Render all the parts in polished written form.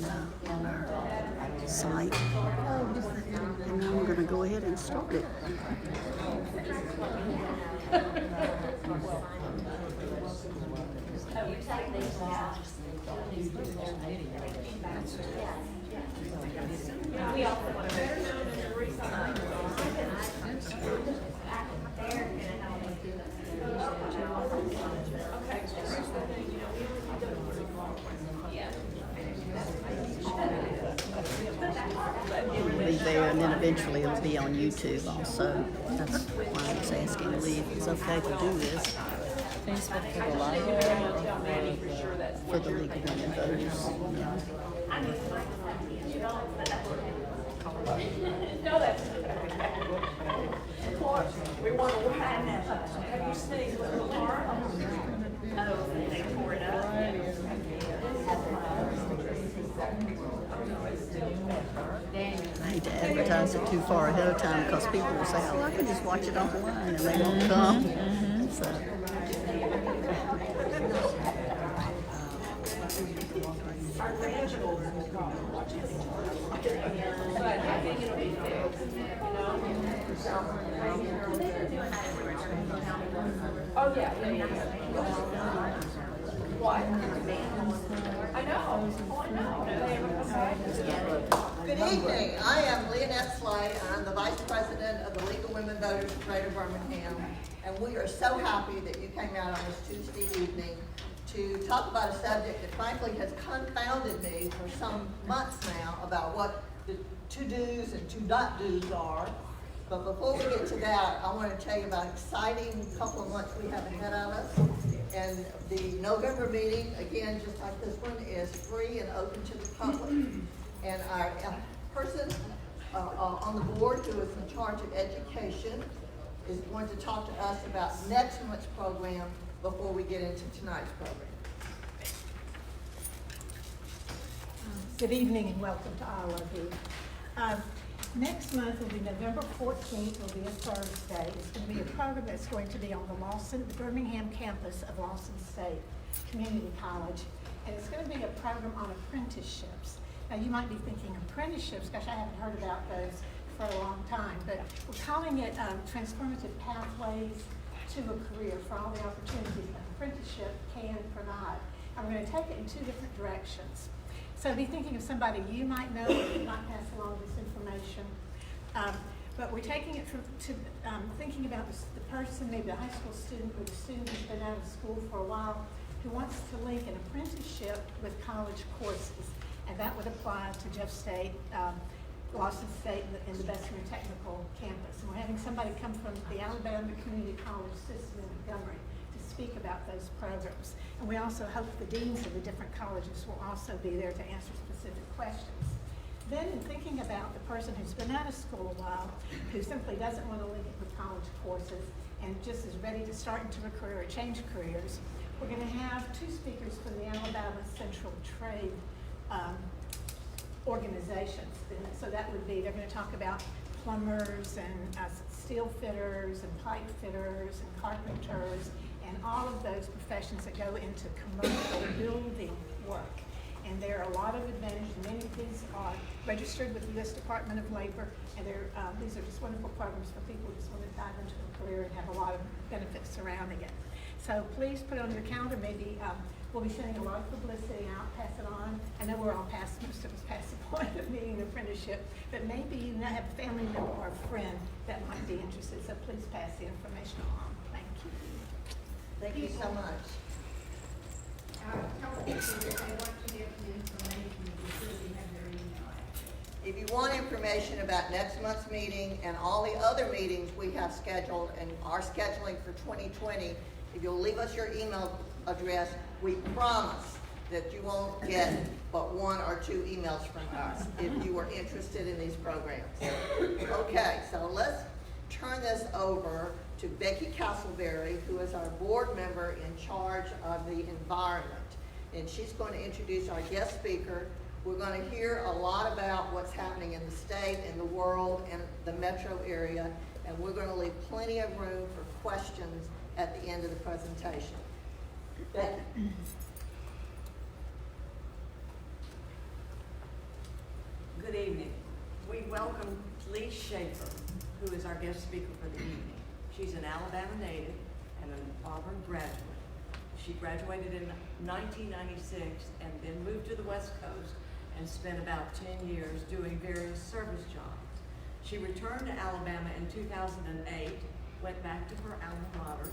and on our site. And now I'm going to go ahead and start it. It'll be there, and then eventually it'll be on YouTube also. That's why I was asking Leigh if it's okay to do this. Facebook for the library For the League of Women Voters. No, that's we want to have you sneeze with the car. Oh, they tore it up. I hate to advertise it too far ahead of time because people will say, oh, I can just watch it online, and they won't come. So. Our grandchildren will come watch it. But I think it'll be fixed, you know? Oh, yeah. What? I know. Good evening. I am Leigh, and I'm the Vice President of the League of Women Voters of Greater Birmingham. And we are so happy that you came out on this Tuesday evening to talk about a subject that frankly has confounded me for some months now about what the to-dos and to-not-dos are. But before we get to that, I want to tell you about an exciting couple of months we have ahead of us. And the November meeting, again, just like this one, is free and open to the public. And our person on the board who is in charge of education is going to talk to us about next month's program before we get into tonight's program. Good evening and welcome to all of you. Next month will be November 14th, will be a Thursday. It's going to be a program that's going to be on the Birmingham campus of Lawson State Community College. And it's going to be a program on apprenticeships. Now you might be thinking apprenticeships, gosh, I haven't heard about those for a long time, but we're calling it transformative pathways to a career for all the opportunities that apprenticeship can provide. And we're going to take it in two different directions. So be thinking of somebody you might know who might pass along this information. But we're taking it to thinking about the person, maybe a high school student or the student who's been out of school for a while, who wants to link an apprenticeship with college courses. And that would apply to Jeff State, Lawson State, and the Bessemer Technical Campus. And we're having somebody come from the Alabama Community College system in Montgomery to speak about those programs. And we also hope the deans of the different colleges will also be there to answer specific questions. Then in thinking about the person who's been out of school a while, who simply doesn't want to link it with college courses and just is ready to start into a career or change careers, we're going to have two speakers from the Alabama Central Trade organizations. So that would be, they're going to talk about plumbers and steel fitters and pipe fitters and carpenters and all of those professions that go into commercial building work. And there are a lot of advantages. Many of these are registered with the U.S. Department of Labor, and these are just wonderful programs for people who just want to dive into a career and have a lot of benefits surrounding it. So please put it on your calendar. Maybe we'll be sending a lot of publicity out, pass it on. I know we're all past, most of us past the point of needing an apprenticeship, but maybe you have a family member or a friend that might be interested. So please pass the information along. Thank you. Thank you so much. If you want information about next month's meeting and all the other meetings we have scheduled and are scheduling for 2020, if you'll leave us your email address, we promise that you won't get but one or two emails from us if you are interested in these programs. Okay, so let's turn this over to Becky Castleberry, who is our board member in charge of the environment. And she's going to introduce our guest speaker. We're going to hear a lot about what's happening in the state and the world and the metro area, and we're going to leave plenty of room for questions at the end of the presentation. Becky. welcome Leigh Shaffer, who is our guest speaker for the evening. She's an Alabama native and an Auburn graduate. She graduated in 1996 and then moved to the West Coast and spent about 10 years doing various service jobs. She returned to Alabama in 2008, went back to her alma mater,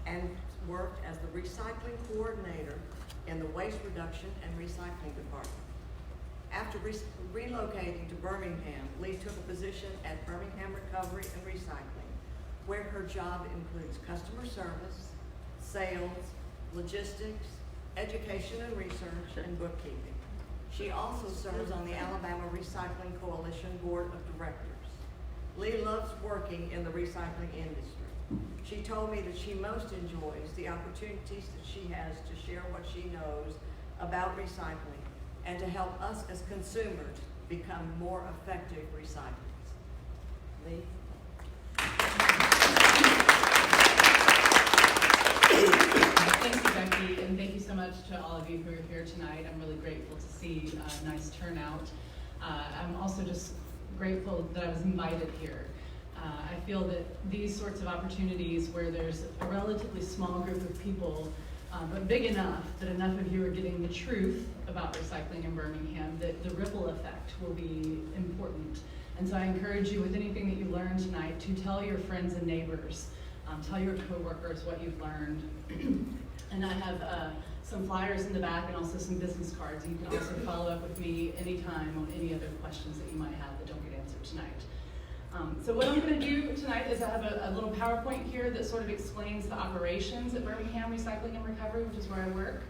and worked as the recycling coordinator in the waste reduction and recycling department. After relocating to Birmingham, Leigh took a position at Birmingham Recovery and Recycling, where her job includes customer service, sales, logistics, education and research, and bookkeeping. She also serves on the Alabama Recycling Coalition Board of Directors. Leigh loves working in the recycling industry. She told me that she most enjoys the opportunities that she has to share what she knows about recycling and to help us as consumers become more effective recyclers. Leigh? Thank you, Becky, and thank you so much to all of you who are here tonight. I'm really grateful to see a nice turnout. I'm also just grateful that I was invited here. I feel that these sorts of opportunities where there's a relatively small group of people, but big enough that enough of you are getting the truth about recycling in Birmingham, that the ripple effect will be important. And so I encourage you, with anything that you learn tonight, to tell your friends and neighbors, tell your coworkers what you've learned. And I have some flyers in the back and also some business cards. You can also follow up with me anytime on any other questions that you might have that don't get answered tonight. So what I'm going to do tonight is I have a little PowerPoint here that sort of explains the operations at Birmingham Recycling and Recovery, which is where I work.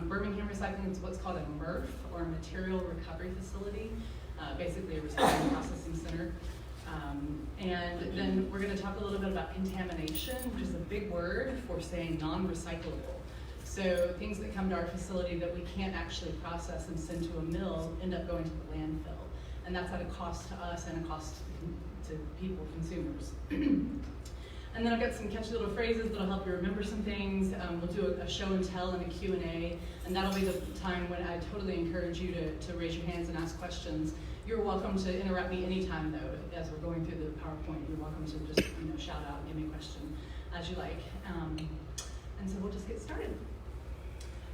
Birmingham Recycling is what's called a MRF, or a Material Recovery Facility, basically a recycling processing center. And then we're going to talk a little bit about contamination, which is a big word for saying non-recyclable. So things that come to our facility that we can't actually process and send to a mill end up going to the landfill. And that's at a cost to us and a cost to people, consumers. And then I've got some catchy little phrases that'll help you remember some things. We'll do a show and tell and a Q&A, and that'll be the time when I totally encourage you to raise your hands and ask questions. You're welcome to interrupt me anytime, though, as we're going through the PowerPoint. You're welcome to just shout out and give me a question as you like. And so we'll just get started.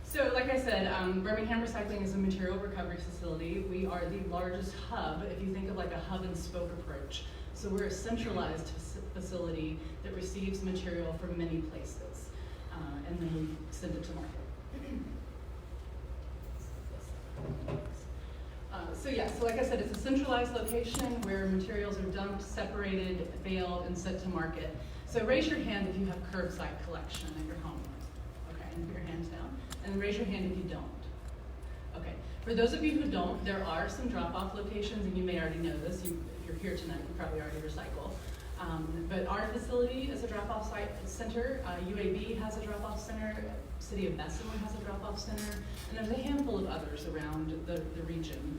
So like I said, Birmingham Recycling is a material recovery facility. We are the largest hub, if you think of like a hub and spoke approach. So we're a centralized facility that receives material from many places, and then we send it to market. So like I said, it's a centralized location where materials are dumped, separated, baled, and sent to market. So raise your hand if you have curbside collection at your home. Okay, and put your hands down. And raise your hand if you don't. Okay, for those of you who don't, there are some drop-off locations, and you may already know this. If you're here tonight, you probably already recycle. But our facility is a drop-off center. UAB has a drop-off center. City of Bessemer has a drop-off center. And there's a handful of others around the region.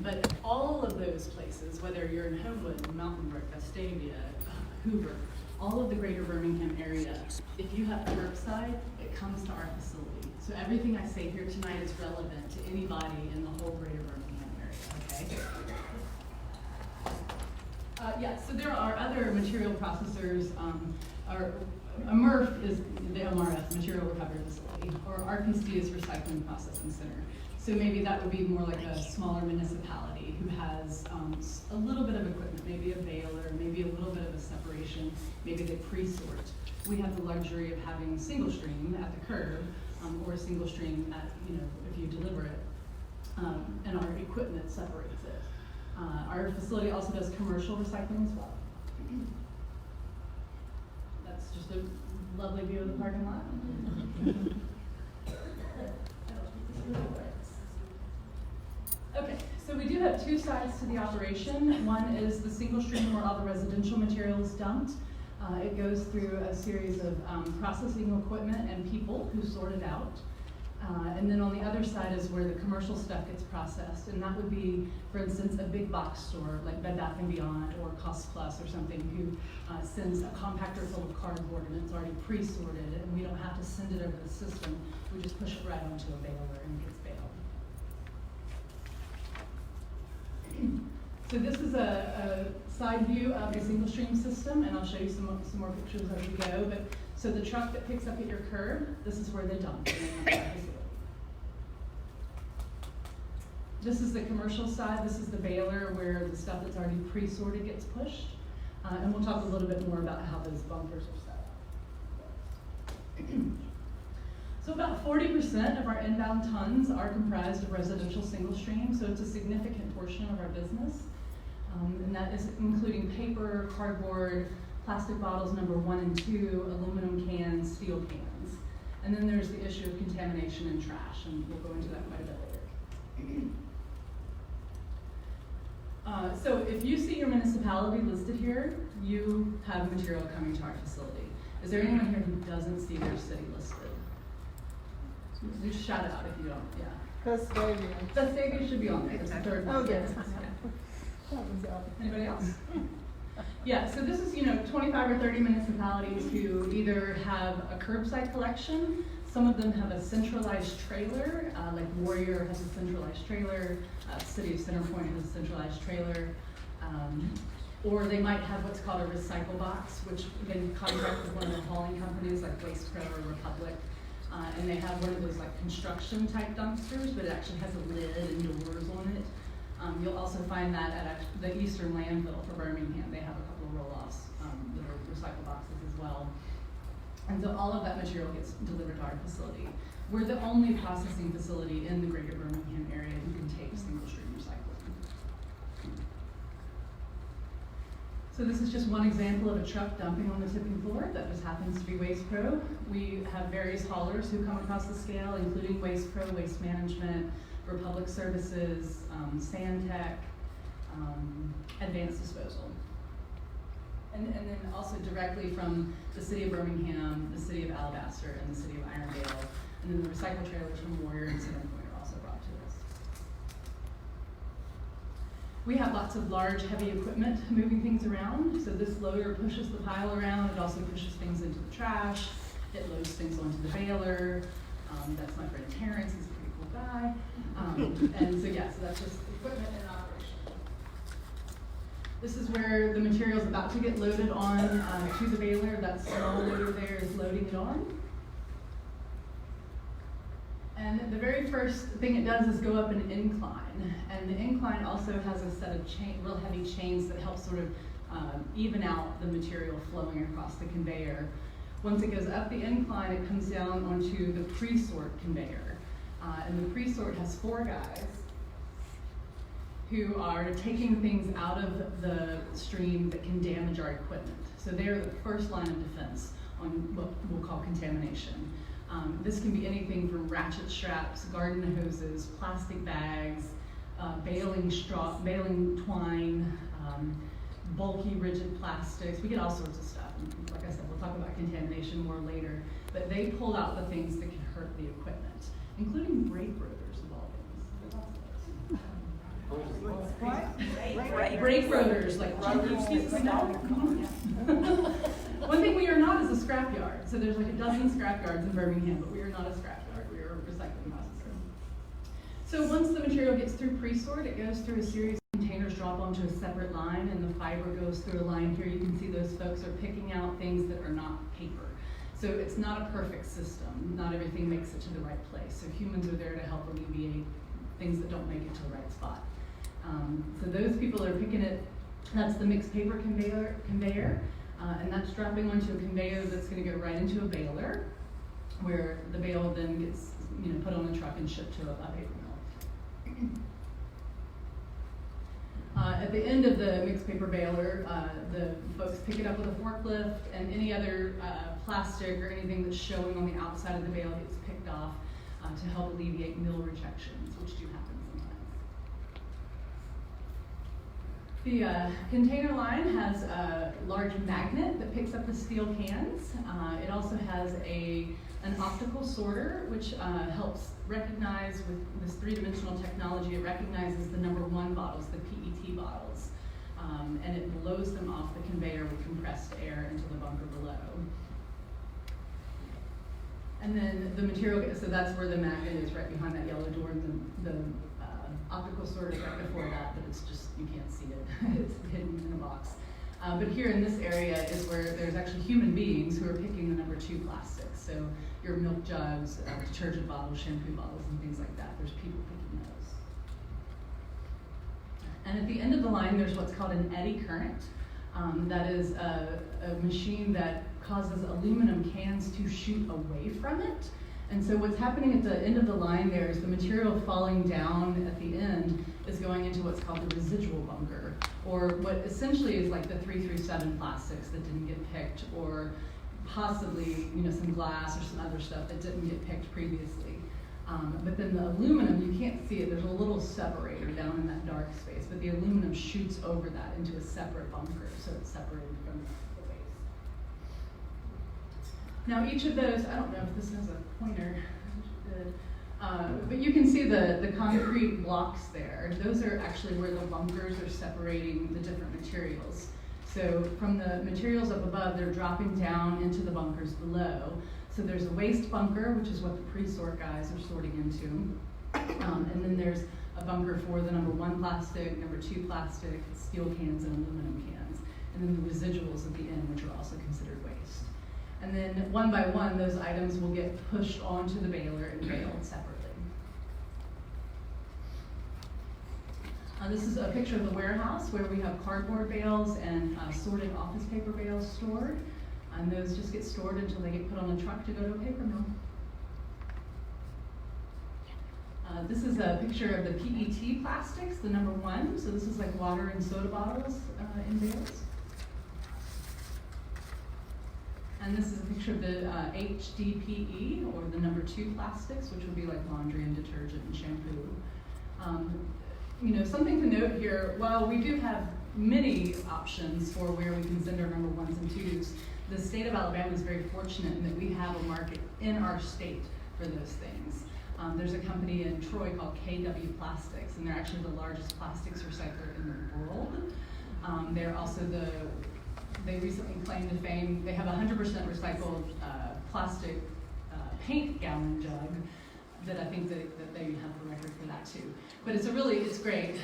But all of those places, whether you're in Homewood, Mountain Brook, Vestavia, Hoover, all of the greater Birmingham area, if you have curbside, it comes to our facility. So everything I say here tonight is relevant to anybody in the whole greater Birmingham area, okay? So there are other material processors. A MRF is the MRF, Material Recovery Facility, or RPC is Recycling Processing Center. So maybe that would be more like a smaller municipality who has a little bit of equipment, maybe a baler, maybe a little bit of a separation, maybe they pre-sort. We have the luxury of having a single stream at the curb, or a single stream at, if you deliver it, and our equipment separates it. Our facility also does commercial recycling as well. That's just a lovely view of the parking lot. Okay, so we do have two sides to the operation. One is the single stream where all the residential material is dumped. It goes through a series of processing equipment and people who sort it out. And then on the other side is where the commercial stuff gets processed. And that would be, for instance, a big box store like Bed Bath & Beyond or Cost Plus or something who sends a compactor full of cardboard and it's already pre-sorted and we don't have to send it over the system. We just push it right onto a baler and it gets baled. So this is a side view of a single stream system, and I'll show you some more pictures as we go. But so the truck that picks up at your curb, this is where they dump. This is the commercial side. This is the baler where the stuff that's already pre-sorted gets pushed. And we'll talk a little bit more about how those bunkers are set up. So about 40% of our inbound tons are comprised of residential single stream, so it's a significant portion of our business. And that is including paper, cardboard, plastic bottles number 1 and 2, aluminum cans, steel cans. And then there's the issue of contamination and trash, and we'll go into that quite a bit later. So if you see your municipality listed here, you have material coming to our facility. Is there anyone here who doesn't see their city listed? Just shout it out if you don't, yeah. Vestavia should be on there, that's the third one. Oh, yes. Anybody else? Yeah, so this is, 25 or 30 municipalities who either have a curbside collection, some of them have a centralized trailer, like Warrior has a centralized trailer, City of Centerpoint has a centralized trailer, or they might have what's called a recycle box, which they contract with one of the hauling companies like Waste Pro or Republic, and they have one of those like construction type dumpsters, but it actually has a lid and doors on it. You'll also find that at the Eastern Landfill for Birmingham. They have a couple of roll-offs that are recycle boxes as well. And so all of that material gets delivered to our facility. We're the only processing facility in the greater Birmingham area who can take single stream recycling. So this is just one example of a truck dumping on the tipping floor. That just happens to be Waste Pro. We have various haulers who come across the scale, including Waste Pro, Waste Management, Republic Services, Sandtech, Advanced Disposal. And then also directly from the City of Birmingham, the City of Alabaster, and the City of Irondale. And then the recycle trailers from Warrior and Centerpoint are also brought to us. We have lots of large, heavy equipment moving things around. So this loader pushes the pile around. It also pushes things into the trash. It loads things onto the baler. That's my friend Terrence. He's a pretty cool guy. And so yeah, so that's just equipment in operation. This is where the material is about to get loaded on to the baler. That small loader there is loading it on. And the very first thing it does is go up an incline. And the incline also has a set of real heavy chains that help sort of even out the material flowing across the conveyor. Once it goes up the incline, it comes down onto the pre-sort conveyor. And the pre-sort has 4 guys who are taking things out of the stream that can damage our equipment. So they're the first line of defense on what we'll call contamination. This can be anything from ratchet straps, garden hoses, plastic bags, baling twine, bulky rigid plastics. We get all sorts of stuff. And like I said, we'll talk about contamination more later. But they pulled out the things that can hurt the equipment, including brake rotors of all things. Brake rotors, like chunky pieces of metal. One thing we are not is a scrapyard. So there's like a dozen scrapyards in Birmingham, but we are not a scrapyard. We are a recycling processor. So once the material gets through pre-sort, it goes through a series of containers, drop onto a separate line, and the fiber goes through a line here. You can see those folks are picking out things that are not paper. So it's not a perfect system. Not everything makes it to the right place. So humans are there to help alleviate things that don't make it to the right spot. So those people are picking it. That's the mixed paper conveyor. And that's dropping onto a conveyor that's going to go right into a baler, where the bale then gets put on a truck and shipped to a paper mill. At the end of the mixed paper baler, the folks pick it up with a forklift, and any other plastic or anything that's showing on the outside of the bale gets picked off to help alleviate mill rejections, which do happen sometimes. The container line has a large magnet that picks up the steel cans. It also has an optical sorter, which helps recognize with this 3-dimensional technology. It recognizes the number 1 bottles, the PET bottles, and it blows them off the conveyor with compressed air into the bunker below. And then the material, so that's where the magnet is, right behind that yellow door, and the optical sort of right before that, but it's just, you can't see it. It's hidden in a box. But here in this area is where there's actually human beings who are picking the number 2 plastics. So your milk jugs, detergent bottles, shampoo bottles, and things like that. There's people picking those. And at the end of the line, there's what's called an eddy current. That is a machine that causes aluminum cans to shoot away from it. And so what's happening at the end of the line there is the material falling down at the end is going into what's called the residual bunker, or what essentially is like the 3 through 7 plastics that didn't get picked, or possibly, you know, some glass or some other stuff that didn't get picked previously. But then the aluminum, you can't see it, there's a little separator down in that dark space, but the aluminum shoots over that into a separate bunker, so it's separated from the waste. Now each of those, I don't know if this has a pointer, but you can see the concrete blocks there. Those are actually where the bunkers are separating the different materials. So from the materials up above, they're dropping down into the bunkers below. So there's a waste bunker, which is what the pre-sort guys are sorting into. And then there's a bunker for the number 1 plastic, number 2 plastic, steel cans, and aluminum cans. And then the residuals at the end, which are also considered waste. And then one by one, those items will get pushed onto the baler and baled separately. This is a picture of the warehouse where we have cardboard bales and sorted office paper bales stored. And those just get stored until they get put on a truck to go to a paper mill. This is a picture of the PET plastics, the number 1. So this is like water and soda bottles in bales. And this is a picture of the HDPE, or the number 2 plastics, which would be like laundry and detergent and shampoo. You know, something to note here, while we do have many options for where we can send our number 1s and 2s, the state of Alabama is very fortunate in that we have a market in our state for those things. There's a company in Troy called KW Plastics, and they're actually the largest plastics recycler in the world. They're also they recently claimed to fame, they have 100% recycled plastic paint gallon jug that I think that they have the record for that too. But it's great.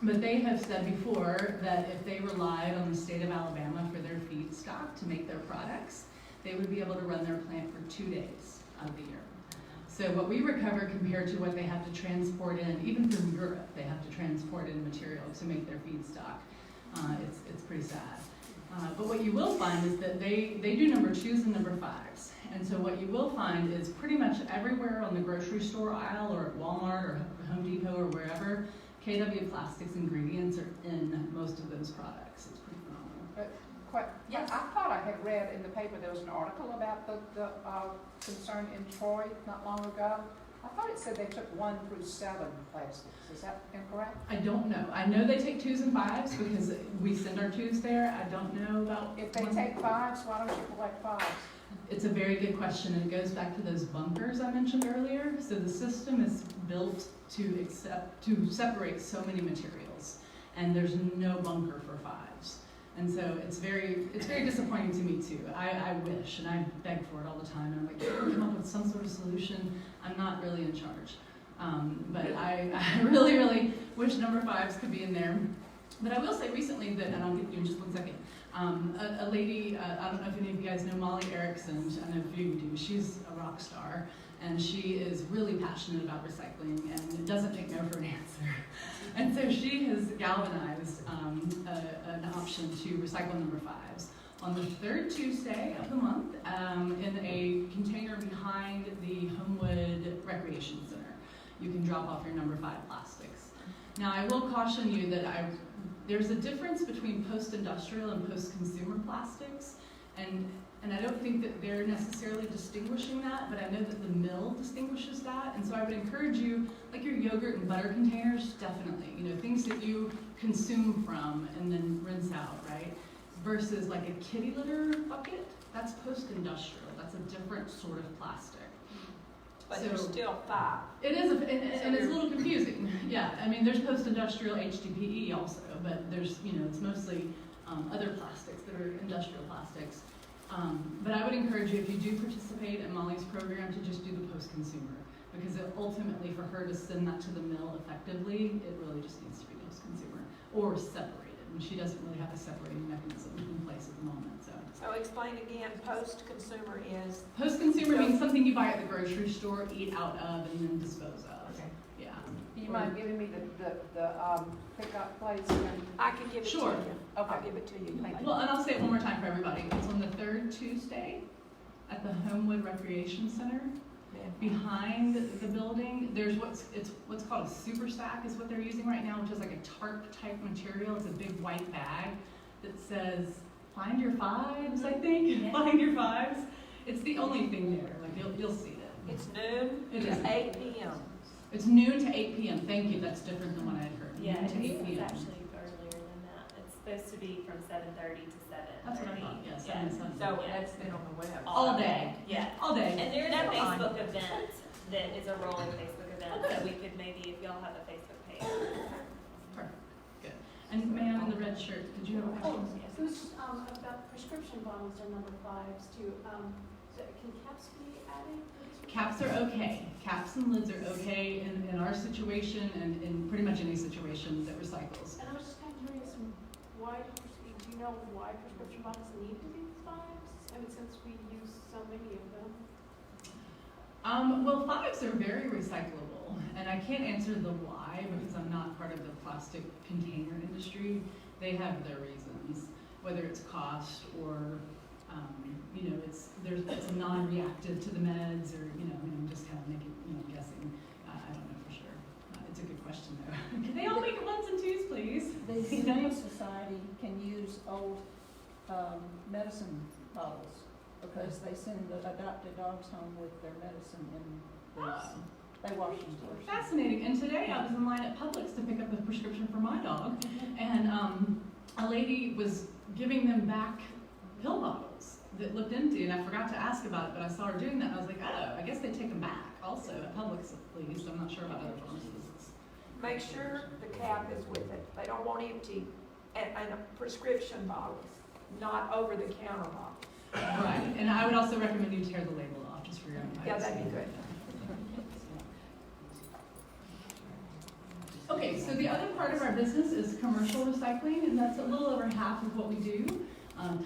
But they have said before that if they relied on the state of Alabama for their feedstock to make their products, they would be able to run their plant for 2 days out of the year. So what we recover compared to what they have to transport in, even from Europe, they have to transport in material to make their feedstock. It's pretty sad. But what you will find is that they do number 2s and number 5s. And so what you will find is pretty much everywhere on the grocery store aisle or at Walmart or Home Depot or wherever, KW Plastics ingredients are in most of those products. It's pretty phenomenal. Yes. I thought I had read in the paper there was an article about the concern in Troy not long ago. I thought it said they took 1 through 7 plastics. Is that incorrect? I don't know. I know they take 2s and 5s because we send our 2s there. I don't know about... If they take 5s, why don't you collect 5s? It's a very good question, and it goes back to those bunkers I mentioned earlier. So the system is built to separate so many materials, and there's no bunker for 5s. And so it's very disappointing to me too. I wish, and I beg for it all the time, and I'm like, can we come up with some sort of solution? I'm not really in charge. But I really, really wish number 5s could be in there. But I will say recently that, and I'll get you in just 1 second, a lady, I don't know if any of you guys know Molly Erickson, I know a few of you do, she's a rock star, and she is really passionate about recycling and doesn't take no for an answer. And so she has galvanized an option to recycle number 5s on the 3rd Tuesday of the month in a container behind the Homewood Recreation Center. You can drop off your number 5 plastics. Now I will caution you that there's a difference between post-industrial and post-consumer plastics, and I don't think that they're necessarily distinguishing that, but I know that the mill distinguishes that, and so I would encourage you, like your yogurt and butter containers, definitely, you know, things that you consume from and then rinse out, right? Versus like a kitty litter bucket, that's post-industrial, that's a different sort of plastic. But there's still 5. It is, and it's a little confusing. Yeah, I mean, there's post-industrial HDPE also, but there's, you know, it's mostly other plastics that are industrial plastics. But I would encourage you, if you do participate in Molly's program, to just do the post-consumer, because ultimately for her to send that to the mill effectively, it really just needs to be post-consumer or separated. And she doesn't really have a separating mechanism in place at the moment. So explain again, post-consumer is? Post-consumer means something you buy at the grocery store, eat out of, and then dispose of. Okay. Yeah. Do you mind giving me the pickup place? I can give it to you. Sure. Okay. I'll give it to you. Thank you. Well, and I'll say it one more time for everybody. It's on the third Tuesday at the Homewood Recreation Center. Behind the building, there's what's called a super stack is what they're using right now, which is like a tarp type material. It's a big white bag that says, "Find your fives," I think. Yeah. Find your fives. It's the only thing there. Like you'll see it. It's noon It to is. 8 p.m. It's noon to 8 p.m. Thank you. That's different than what I had heard. Yeah, Noon to 8 it's p.m. actually earlier than that. It's supposed to be from 7:30 to 7:30. That's what I thought. Yes. Yeah. So that's been on the web. All day. Yeah. All day. And there's Never a mind. Facebook event that is a rolling Facebook event, so we could maybe, if y'all have a Facebook page. Perfect. Good. And ma'am in the red shirt, did you have a question? It was about prescription bottles are number 5s too. So can caps be added? Caps are okay. Caps and lids are okay in our situation and in pretty much any situation that recycles. And I was just kind of curious, do you know why prescription bottles need to be 5s? I mean, since we use so many of them. Well, 5s are very recyclable, and I can't answer the why because I'm not part of the plastic container industry. They have their reasons, whether it's cost or it's a non-reactive to the meds, or I'm just kind of making guessing. I don't know for sure. It's a good question though. Can they all make 1s and 2s, please? The Humane Society can use old medicine bottles because they send the adopted dogs home with their medicine in those. They wash them first. Fascinating. And today I was in line at Publix to pick up a prescription for my dog, and a lady was giving them back pill bottles that looked empty, and I forgot to ask about it, but I saw her doing that, and I was like, oh, I guess they take them back also at Publix at least. I'm not sure about other pharmacies. Make sure the cap is with it. They don't want empty and prescription bottles, not over-the-counter bottles. Right, and I would also recommend you tear the label off just for your own Yeah, privacy. that'd be good. Okay, so the other part of our business is commercial recycling, and that's a little over half of what we do,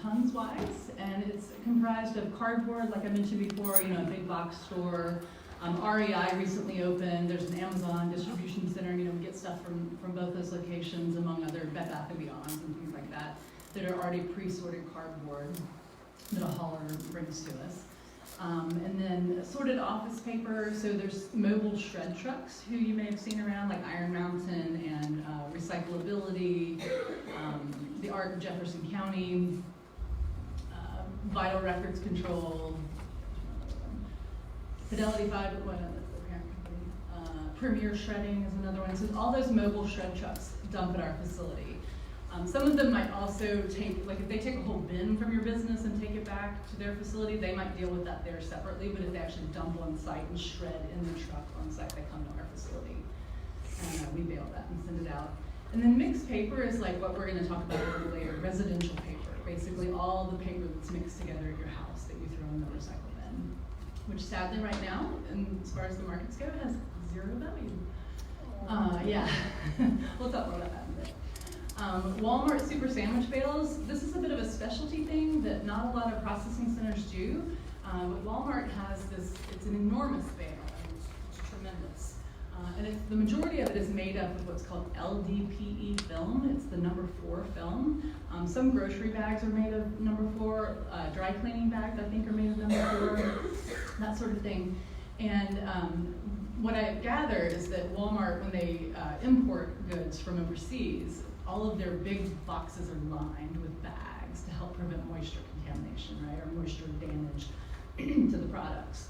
tons-wise, and it's comprised of cardboard, like I mentioned before, a big box store. REI recently opened. There's an Amazon distribution center. We get stuff from both those locations, among other Bed Bath & Beyonds and things like that are already pre-sorted cardboard that a hauler brings to us. And then assorted office paper. So there's mobile shred trucks who you may have seen around, like Iron Mountain and Recyclability, the Art of Jefferson County, Vital Records Control, Fidelity 5, that's the parent company. Premier Shredding is another one. So all those mobile shred trucks dump at our facility. Some of them might also take, like if they take a whole bin from your business and take it back to their facility, they might deal with that there separately, but if they actually dump on site and shred in the truck on site, they come to our facility. And we bail that and send it out. And then mixed paper is like what we're gonna talk about a little later, residential paper. Basically all the paper that's mixed together at your house that you throw in the recycle bin, which sadly right now, and as far as the markets go, has zero value. Yeah, we'll talk more about that in a bit. Walmart super sandwich bales, this is a bit of a specialty thing that not a lot of processing centers do. But Walmart has this, it's an enormous bale, and it's tremendous. And the majority of it is made up of what's called LDPE film. It's the number 4 film. Some grocery bags are made of number 4. Dry cleaning bags, I think, are made of number 4. That sort of thing. And what I gather is that Walmart, when they import goods from overseas, all of their big boxes are lined with bags to help prevent moisture contamination, right, or moisture damage to the products.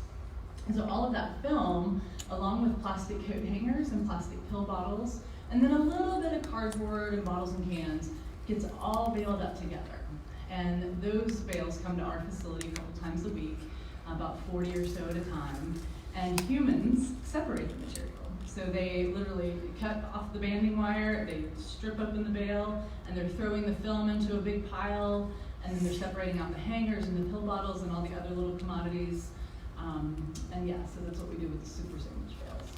And so all of that film, along with plastic coat hangers and plastic pill bottles, and then a little bit of cardboard and bottles and cans, gets all baled up together. And those bales come to our facility a couple times a week, about 40 or so at a time, and humans separate the material. So they literally cut off the banding wire, they strip open the bale, and they're throwing the film into a big pile, and then they're separating out the hangers and the pill bottles and all the other little commodities. And yeah, so that's what we do with the super sandwich bales.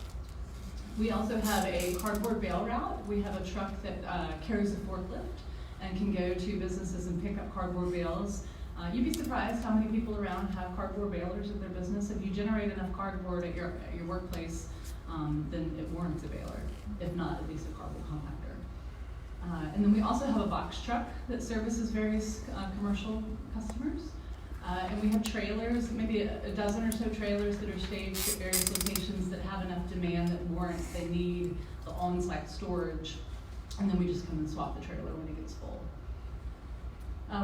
We also have a cardboard bale route. We have a truck that carries a forklift and can go to businesses and pick up cardboard bales. You'd be surprised how many people around have cardboard balers at their business. If you generate enough cardboard at your workplace, then it warrants a baler. If not, at least a cardboard compactor. And then we also have a box truck that services various commercial customers. And we have trailers, maybe a dozen or so trailers that are staged at various locations that have enough demand that warrants they need the on-site storage. And then we just come and swap the trailer when it gets full.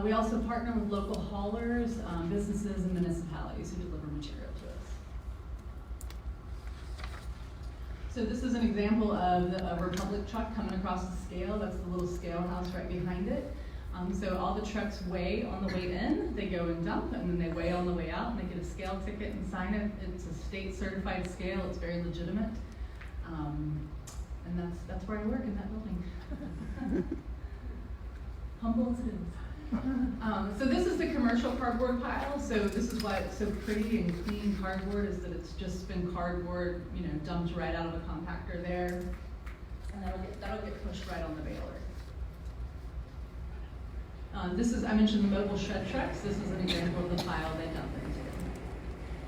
We also partner with local haulers, businesses, and municipalities who deliver material to us. So this is an example of a Republic truck coming across the scale. That's the little scale house right behind it. So all the trucks weigh on the way in, they go and dump, and then they weigh on the way out, and they get a scale ticket and sign it. It's a state certified scale, it's very legitimate. And that's where I work, in that building. Humble as it is. So this is the commercial cardboard pile. So this is why it's so pretty and clean cardboard, is that it's just been cardboard, dumped right out of a compactor there. And that'll get pushed right on the baler. I mentioned the mobile shred trucks. This is an example of the pile they dump into.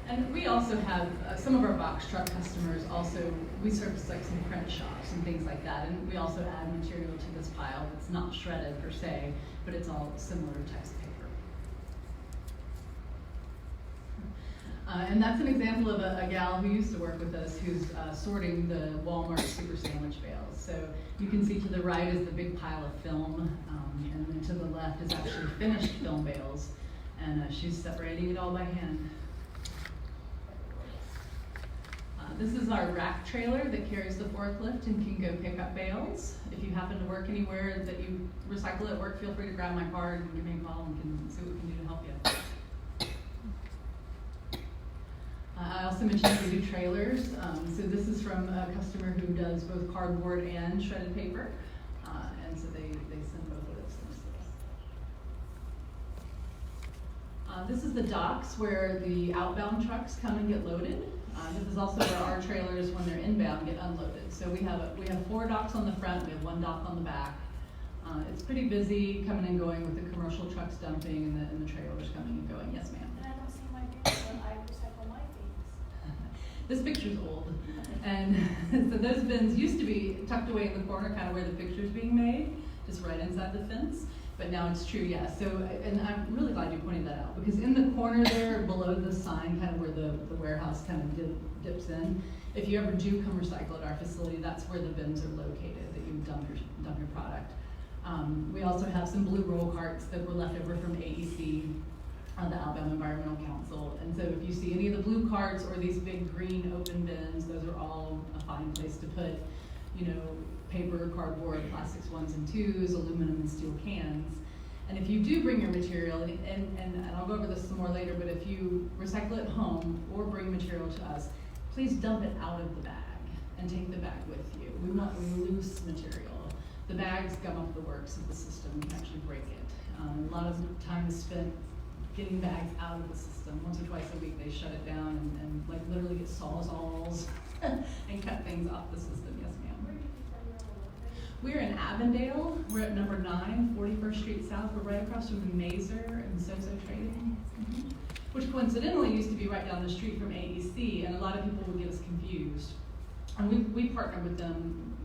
And we also have, some of our box truck customers we service like some print shops and things like that. And we also add material to this pile that's not shredded per se, but it's all similar types of paper. And that's an example of a gal who used to work with us who's sorting the Walmart super sandwich bales. So you can see to the right is the big pile of film, and then to the left is actually finished film bales. And she's separating it all by hand. This is our rack trailer that carries the forklift and can go pick up bales. If you happen to work anywhere that you recycle at work, feel free to grab my card and give me a call and can see what we can do to help you. I also mentioned we do trailers. So this is from a customer who does both cardboard and shredded paper. And so they send both of those things to us. This is the docks where the outbound trucks come and get loaded. This is also where our trailers, when they're inbound, get unloaded. So we have 4 docks on the front, we have 1 dock on the back. It's pretty busy coming and going with the commercial trucks dumping and the trailers coming and going. Yes, ma'am. And I don't see my bins, but I recycle my bins. This picture's old. And so those bins used to be tucked away in the corner, kind of where the picture's being made, just right inside the fence. But now it's true, yeah. So, and I'm really glad you pointed that out, because in the corner there, below the sign, kind of where the warehouse kind of dips in, if you ever do come recycle at our facility, that's where the bins are located, that you dump your product. We also have some blue roll carts that were left over from AEC, the Alabama Environmental Council. And so if you see any of the blue carts or these big green open bins, those are all a fine place to put, paper, cardboard, plastics 1s and 2s, aluminum and steel cans. And if you do bring your material, and I'll go over this some more later, but if you recycle at home or bring material to us, please dump it out of the bag and take the bag with you. We want loose material. The bags gum up the works of the system, you can actually break it. A lot of time is spent getting bags out of the system. Once or twice a week they shut it down and like literally get sawzalls and cut things off the system. Yes, ma'am. We're in Avondale. We're at number 9, 41st Street South. We're right across from the Mazer and So-So Trading, which coincidentally used to be right down the street from AEC, and a lot of people would get us confused. And we partner with them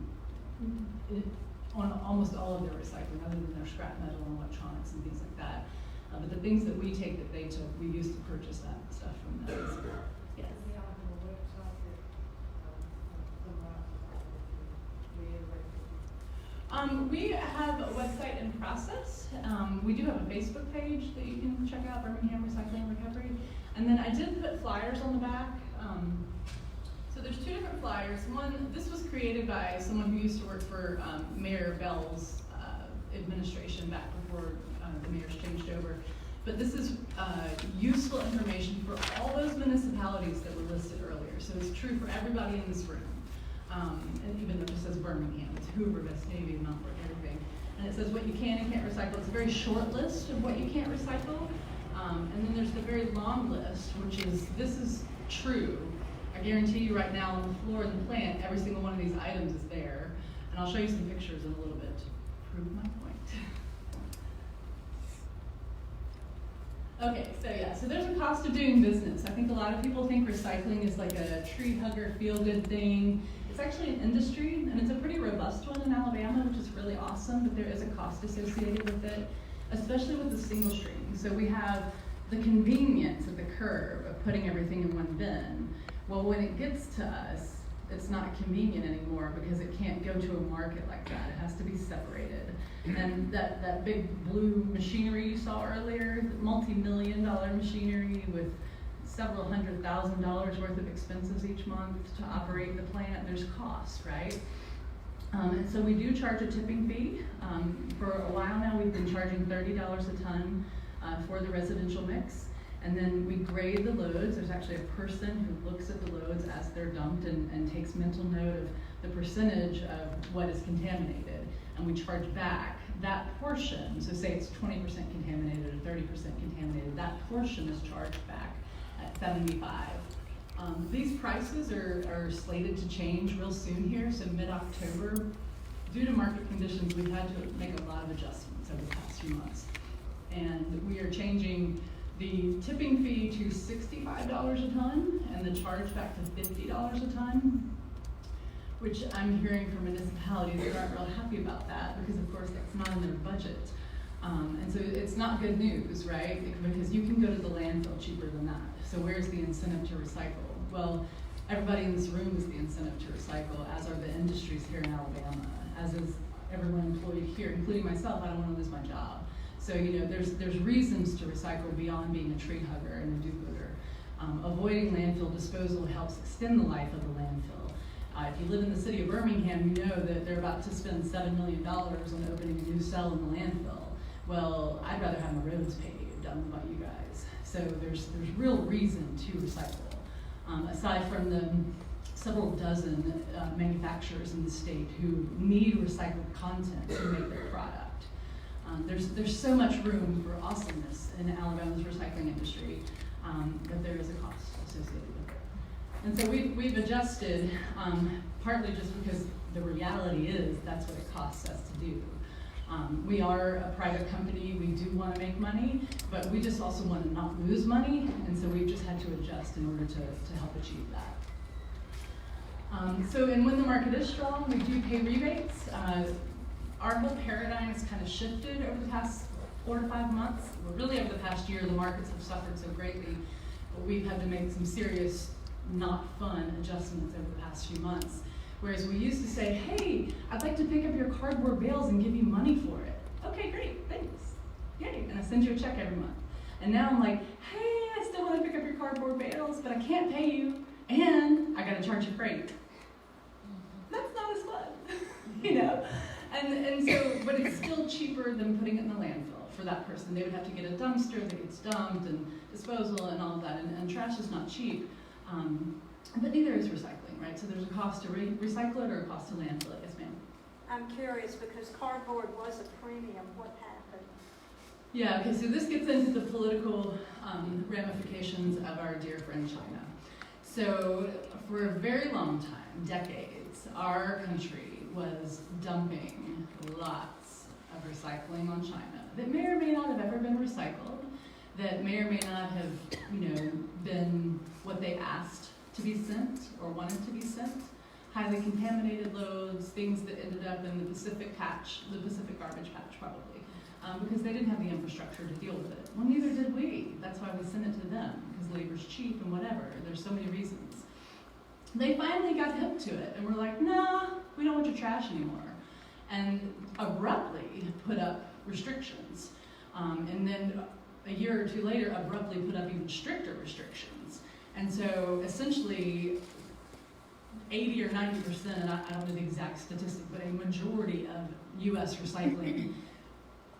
on almost all of their recycling, other than their scrap metal and electronics and things like that. But the things that we take that they took, we used to purchase that stuff from them. So, yes. We have a website in process. We do have a Facebook page that you can check out, Birmingham Recycling Recovery. And then I did put flyers on the back. So there's 2 different flyers. One, this was created by someone who used to work for Mayor Bell's administration back before the mayor's changed over. But this is useful information for all those municipalities that were listed earlier. So it's true for everybody in this room. And even though it just says Birmingham, it's Hoover, Vestavia, Mount Brook, everything. And it says what you can and can't recycle. It's a very short list of what you can't recycle. And then there's the very long list, which is, this is true, I guarantee you right now on the floor in the plant, every single one of these items is there. And I'll show you some pictures in a little bit to prove my point. Okay, so yeah, so there's a cost of doing business. I think a lot of people think recycling is like a tree hugger, feel-good thing. It's actually an industry, and it's a pretty robust one in Alabama, which is really awesome, but there is a cost associated with it, especially with the single stream. So we have the convenience at the curb of putting everything in one bin. Well, when it gets to us, it's not convenient anymore because it can't go to a market like that. It has to be separated. And that big blue machinery you saw earlier, multi-million-dollar machinery with several $100,000 worth of expenses each month to operate the plant, there's costs, right? And so we do charge a tipping fee. For a while now, we've been charging $30 a ton for the residential mix. And then we grade the loads. There's actually a person who looks at the loads as they're dumped and takes mental note of the percentage of what is contaminated. And we charge back that portion. So say it's 20% contaminated or 30% contaminated, that portion is charged back at 75. These prices are slated to change real soon here, so mid-October. Due to market conditions, we've had to make a lot of adjustments over the past few months. And we are changing the tipping fee to $65 a ton and the charge back to $50 a ton, which I'm hearing from municipalities that aren't real happy about that because of course that's not in their budget. And so it's not good news, right? Because you can go to the landfill cheaper than that. So where's the incentive to recycle? Well, everybody in this room is the incentive to recycle, as are the industries here in Alabama, as is everyone employed here, including myself. I don't want to lose my job. So, you know, there's reasons to recycle beyond being a tree hugger and a do-gooder. Avoiding landfill disposal helps extend the life of the landfill. If you live in the city of Birmingham, you know that they're about to spend $7 million on opening a new cell in the landfill. Well, I'd rather have my roads paved. I don't know about you guys. So there's real reason to recycle. Aside from the several dozen manufacturers in the state who need recycled content to make their product. There's so much room for awesomeness in Alabama's recycling industry, but there is a cost associated with it. And so we've adjusted, partly just because the reality is that's what it costs us to do. We are a private company, we do want to make money, but we just also want to not lose money, and so we've just had to adjust in order to help achieve that. And when the market is strong, we do pay rebates. Our whole paradigm has kind of shifted over the past 4 to 5 months. Well, really over the past year, the markets have suffered so greatly, but we've had to make some serious, not fun adjustments over the past few months. Whereas we used to say, hey, I'd like to pick up your cardboard bales and give you money for it. Okay, great, thanks. Yay, and I send you a check every month. And now I'm like, hey, I still want to pick up your cardboard bales, but I can't pay you, and I gotta charge you freight. That's not as fun, you know? And so, but it's still cheaper than putting it in the landfill for that person. They would have to get a dumpster that gets dumped and disposal and all of that, and trash is not cheap. But neither is recycling, right? So there's a cost to recycle it or a cost to landfill it. Yes, ma'am? I'm curious because cardboard was a premium. What happened? Yeah, okay, so this gets into the political ramifications of our dear friend China. So for a very long time, decades, our country was dumping lots of recycling on China that may or may not have ever been recycled, that may or may not have, you know, been what they asked to be sent or wanted to be sent. Highly contaminated loads, things that ended up in the Pacific patch, the Pacific garbage patch probably, because they didn't have the infrastructure to deal with it. Well, neither did we. That's why we sent it to them, because labor's cheap and whatever. There's so many reasons. They finally got hip to it, and we're like, nah, we don't want your trash anymore. And abruptly put up restrictions. And then a year or two later, abruptly put up even stricter restrictions. And so essentially, 80 or 90%, I don't know the exact statistic, but a majority of US recycling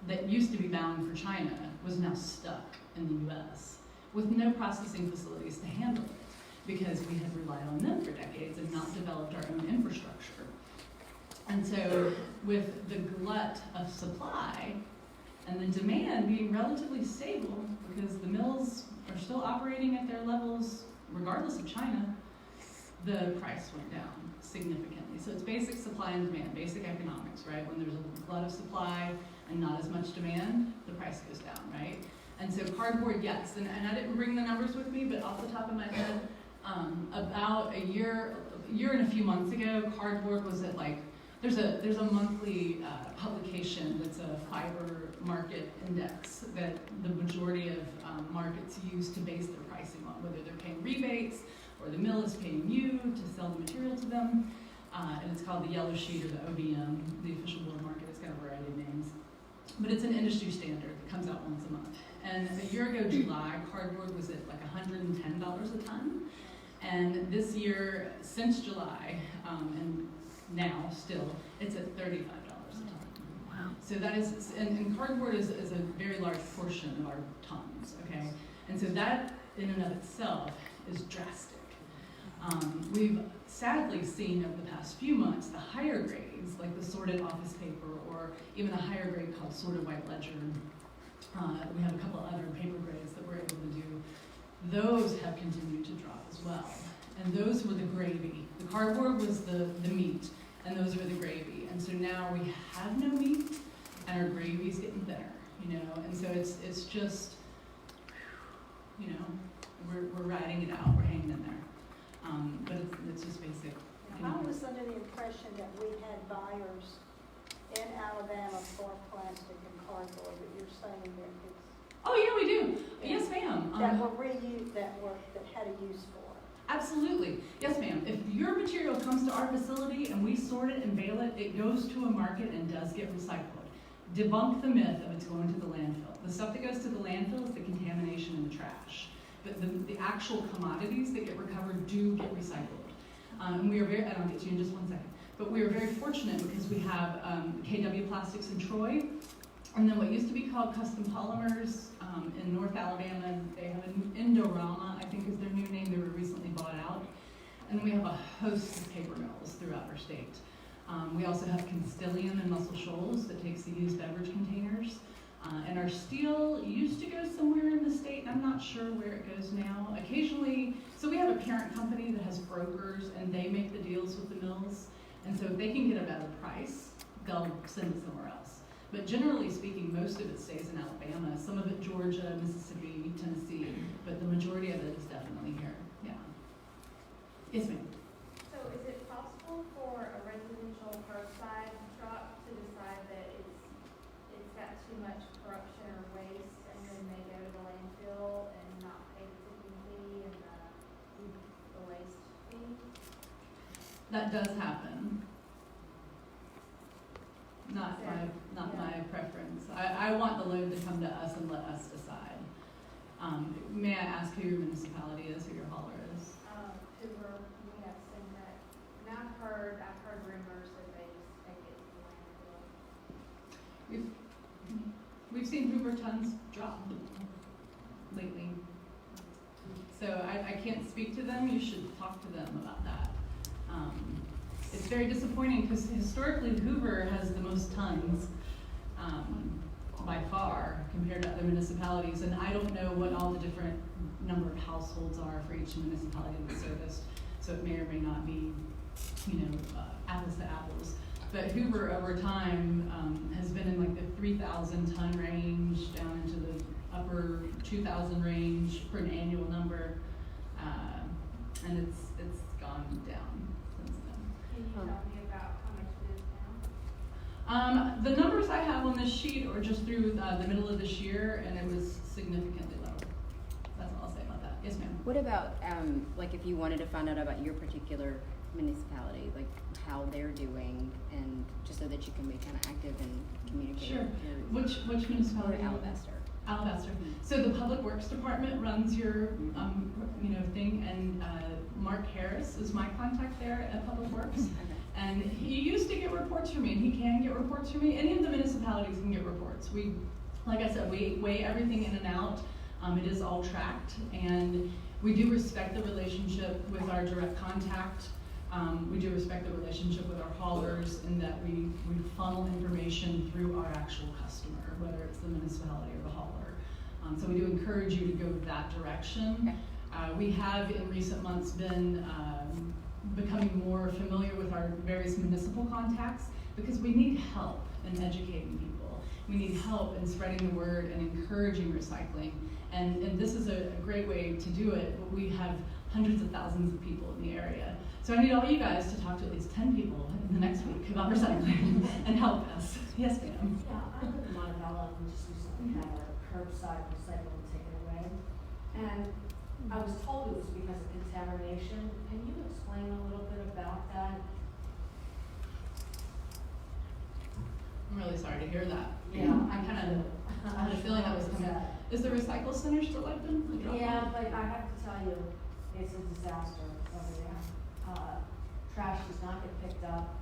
that used to be bound for China was now stuck in the US with no processing facilities to handle it, because we had relied on them for decades and not developed our own infrastructure. And so with the glut of supply and the demand being relatively stable, because the mills are still operating at their levels regardless of China, the price went down significantly. So it's basic supply and demand, basic economics, right? When there's a glut of supply and not as much demand, the price goes down, right? And so cardboard, yes, and I didn't bring the numbers with me, but off the top of my head, about a year and a few months ago, cardboard was at like, there's a monthly publication that's a fiber market index that the majority of markets use to base their pricing on, whether they're paying rebates or the mill is paying you to sell the material to them. And it's called the Yellow Sheet or the OBM, the official board market. It's got a variety of names. But it's an industry standard that comes out once a month. And a year ago, July, cardboard was at like $110 a ton. And this year, since July, and now still, it's at $35 a ton. Wow. So that is, and cardboard is a very large portion of our tons, okay? And so that in and of itself is drastic. We've sadly seen over the past few months the higher grades, like the sorted office paper, or even a higher grade called sorted white ledger. We have a couple other paper grades that we're able to do. Those have continued to drop as well. And those were the gravy. The cardboard was the meat, and those were the gravy. And so now we have no meat, and our gravy's getting thinner, you know? And so it's just, you know, we're riding it out, we're hanging in there. But it's just basic. I was under the impression that we had buyers in Alabama for plastic and cardboard, but you're saying that it's. Oh yeah, we do. Yes, ma'am. That were reused, that had a use for it. Absolutely. Yes, ma'am. If your material comes to our facility and we sort it and bale it, it goes to a market and does get recycled. Debunk the myth of it's going to the landfill. The stuff that goes to the landfill is the contamination and the trash. But the actual commodities that get recovered do get recycled. And we are very, and I'll get to you in just one second, but we are very fortunate because we have KW Plastics in Troy, and then what used to be called Custom Polymers in North Alabama, they have an Indorama, I think is their new name, they were recently bought out. And then we have a host of paper mills throughout our state. We also have Constellium in Muscle Shoals that takes the used beverage containers. And our steel used to go somewhere in the state, and I'm not sure where it goes now. Occasionally, so we have a parent company that has brokers, and they make the deals with the mills. And so if they can get a better price, they'll send it somewhere else. But generally speaking, most of it stays in Alabama. Some of it Georgia, Mississippi, Tennessee, but the majority of it is definitely here. Yeah. Yes, ma'am. So is it possible for a residential curbside truck to decide that it's got too much corruption or waste, and then they go to the landfill and not pay the tipping fee and the waste fee? That does happen. Not my preference. I want the load to come to us and let us decide. May I ask who your municipality is, who your hauler is? Hoover, we have seen that. And I've heard rumors that they just take it to the landfill. We've seen Hoover tons drop lately. So I can't speak to them. You should talk to them about that. It's very disappointing because historically Hoover has the most tons by far compared to other municipalities, and I don't know what all the different number of households are for each municipality that's serviced, so it may or may not be, you know, apples to apples. But Hoover over time has been in like the 3,000 ton range down into the upper 2,000 range for an annual number, and it's gone down since then. Can you tell me about how much it is now? The numbers I have on this sheet are just through the middle of this year, and it was significantly lower. That's all I'll say about that. Yes, ma'am. What about, like if you wanted to find out about your particular municipality, like how they're doing, and just so that you can be kind of active and communicate? Sure. Which Or municipality? Alabaster. Alabaster. So the Public Works Department runs your, you know, thing, and Mark Harris is my contact there at Public Works. Okay. And he used to get reports from me, and he can get reports from me. Any of the municipalities can get reports. We, like I said, we weigh everything in and out. It is all tracked, and we do respect the relationship with our direct contact. We do respect the relationship with our haulers in that we funnel information through our actual customer, whether it's the municipality or the hauler. So we do encourage you to go that direction. Okay. We have in recent months been becoming more familiar with our various municipal contacts because we need help in educating people. We need help in spreading the word and encouraging recycling. And this is a great way to do it. We have hundreds of thousands of people in the area. So I need all you guys to talk to at least 10 people in the next week about recycling and help us. Yes, ma'am. Yeah, I live in Montebello and just recently had our curbside recycling taken away. And I was told it was because of contamination. Can you explain a little bit about that? I'm really sorry to hear that. Yeah, I kind of had a feeling that was coming. Is the recycle center still open? The drop-off? Yeah, but I have to tell you, it's a disaster over there. Trash does not get picked up.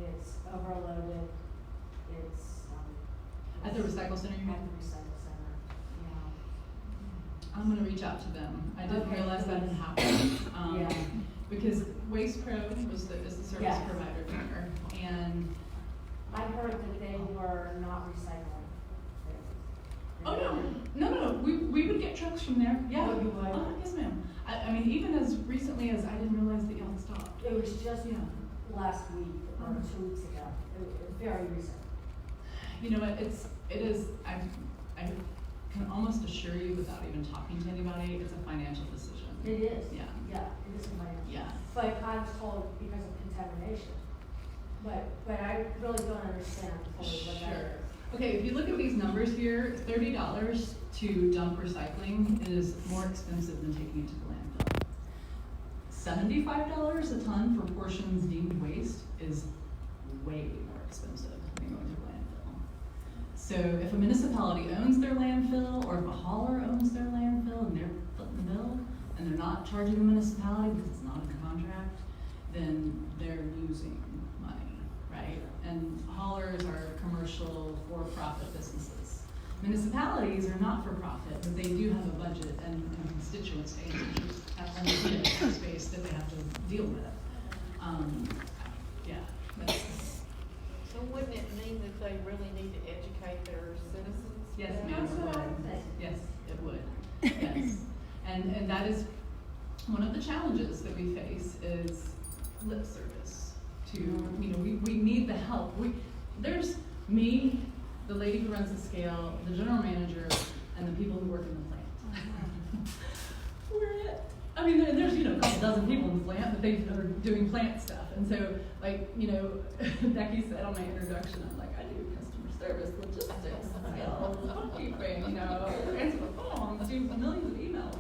It's overloaded. It's, At the recycle center, you mean? At the recycle center, yeah. I'm gonna reach out to them. I didn't Okay, realize that had please. happened. Yeah. Because Waste Pro is the service Yes. provider there, and I heard that they were not recycling. oh no, we would get trucks from there. Yeah. Oh, you would? Yes, ma'am. I mean, even as recently as I didn't realize that y'all had stopped. It was just last week or 2 weeks ago. It was very recent. You know what? It is. I can almost assure you, without even talking to anybody, it's a financial decision. It is. Yeah. Yeah, it is my. Yeah. But I was told because of contamination. But I really don't understand fully what that Sure. is. Okay, if you look at these numbers here, $30 to dump recycling is more expensive than taking it to the landfill. $75 a ton for portions deemed waste is way more expensive than going to the landfill. So if a municipality owns their landfill, or if a hauler owns their landfill and they're footing the bill, and they're not charging the municipality because it's not in the contract, then they're losing money, right? And haulers are commercial, for-profit businesses. Municipalities are not for-profit, but they do have a budget and constituents and space that they have to deal with. Yeah, that's, So wouldn't it mean that they really need to educate their citizens? yes, better? ma'am, it would. Yes, it would, yes. And that is, one of the challenges that we face is lip service to, we need the help. There's me, the lady who runs the scale, the general manager, and the people who work in the plant. We're it. I mean, there's, a couple dozen people in the plant, but they are doing plant stuff. And so, Becky said on my introduction, I'm like, I do customer service, logistics, sales, bookkeeping, answer the phone, do millions of emails,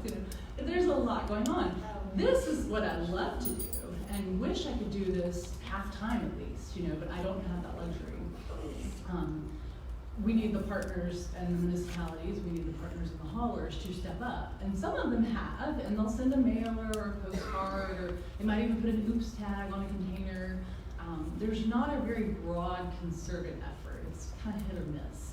There's a lot going on. This is what I love to do, and wish I could do this half-time at least, but I don't have that luxury. We need the partners and the municipalities, we need the partners and the haulers to step up. And some of them have, and they'll send a mailer or a postcard, or they might even put an oops tag on a container. There's not a very broad concerted effort. It's kind of hit or miss.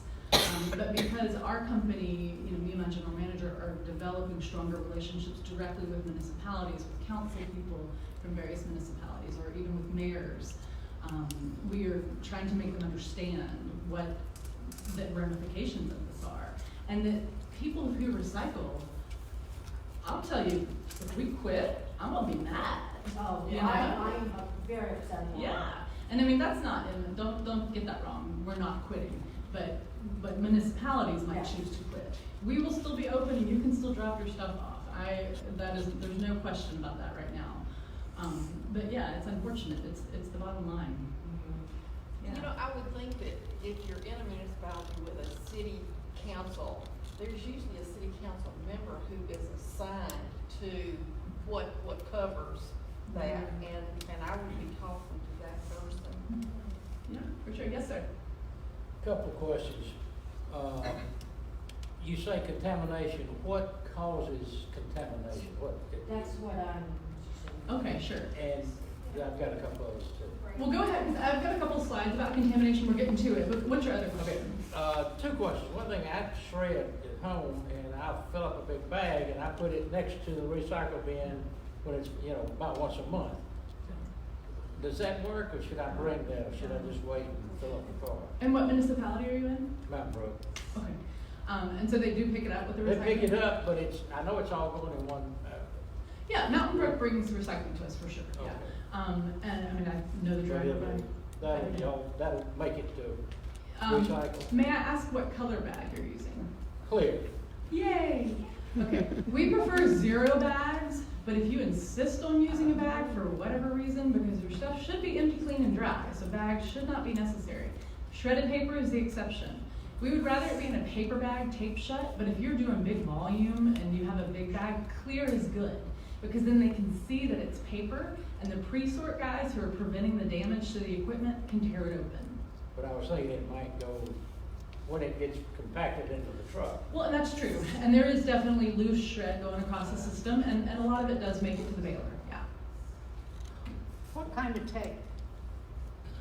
But because our company, me and my general manager are developing stronger relationships directly with municipalities, with council people from various municipalities, or even with mayors, we are trying to make them understand what the ramifications of this are. And that people who recycle, I'll tell you, if we quit, I'm gonna be mad. Oh, You yeah, know? I'm very upset about it. Yeah, and I mean, that's not, and don't get that wrong, we're not quitting, but municipalities might choose to quit. We will still be open and you can still drop your stuff off. There's no question about that right now. But yeah, it's unfortunate, it's the bottom line. Yeah. I would think that if you're in a municipality with a city council, there's usually a city council member who is assigned to what covers that, and I would be talking to that person. Yeah, for sure, yes, sir. Couple of questions. You say contamination, what causes contamination? That's what I'm interested in. Okay, sure. And I've got a couple others too. Well, go ahead, 'cause I've got a couple of slides about contamination, we're getting to it, but what's your other question? Two questions. One thing, I shred at home and I fill up a big bag and I put it next to the recycle bin when it's, about once a month. Does that work, or should I bring that, or should I just wait and fill up the car? And what municipality are you in? Mountain Brook. Okay, and so they do pick it up with the They recycling? pick it up, but I know it's all going in one, Yeah, Mountain Brook brings recycling to us for sure, yeah. And I mean, I know the driver, but That'll make it to recycle. may I ask what color bag you're using? Clear. Yay! Okay, we prefer 0 bags, but if you insist on using a bag for whatever reason, because your stuff should be empty, clean, and dry, so bags should not be necessary. Shredded paper is the exception. We would rather it be in a paper bag taped shut, but if you're doing big volume and you have a big bag, clear is good, because then they can see that it's paper, and the pre-sort guys who are preventing the damage to the equipment can tear it open. But I was thinking it might go, when it gets compacted into the truck. Well, and that's true, and there is definitely loose shred going across the system, and a lot of it does make it to the baler, yeah. What kind of tape?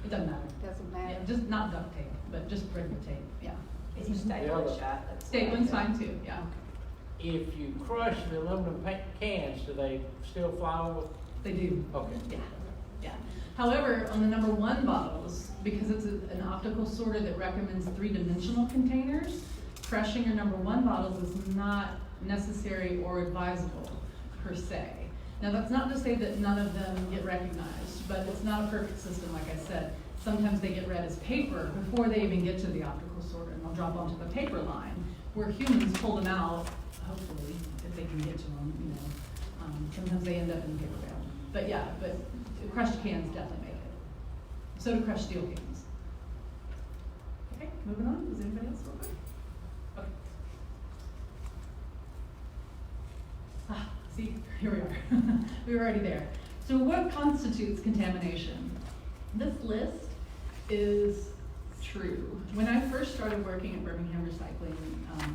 It doesn't matter. Doesn't Yeah, matter. just not duct tape, but just regular tape, yeah. If you staple it shut, that's. Stapling's fine too, yeah. If you crush the aluminum cans, do they still fly over? They do. Okay. Yeah, yeah. However, on the number 1 bottles, because it's an optical sorter that recommends 3-dimensional containers, crushing your number 1 bottles is not necessary or advisable per se. Now, that's not to say that none of them get recognized, but it's not a perfect system, like I said. Sometimes they get read as paper before they even get to the optical sorter, and they'll drop onto the paper line, where humans pull them out, hopefully, if they can get to them, you know. Sometimes they end up in the paper bag. But yeah, but crushed cans definitely make it. So do crushed steel cans. Okay, moving on. Does anybody else real quick? Okay. See, here we are. We were already there. So what constitutes contamination? This list is true. When I first started working at Birmingham Recycling,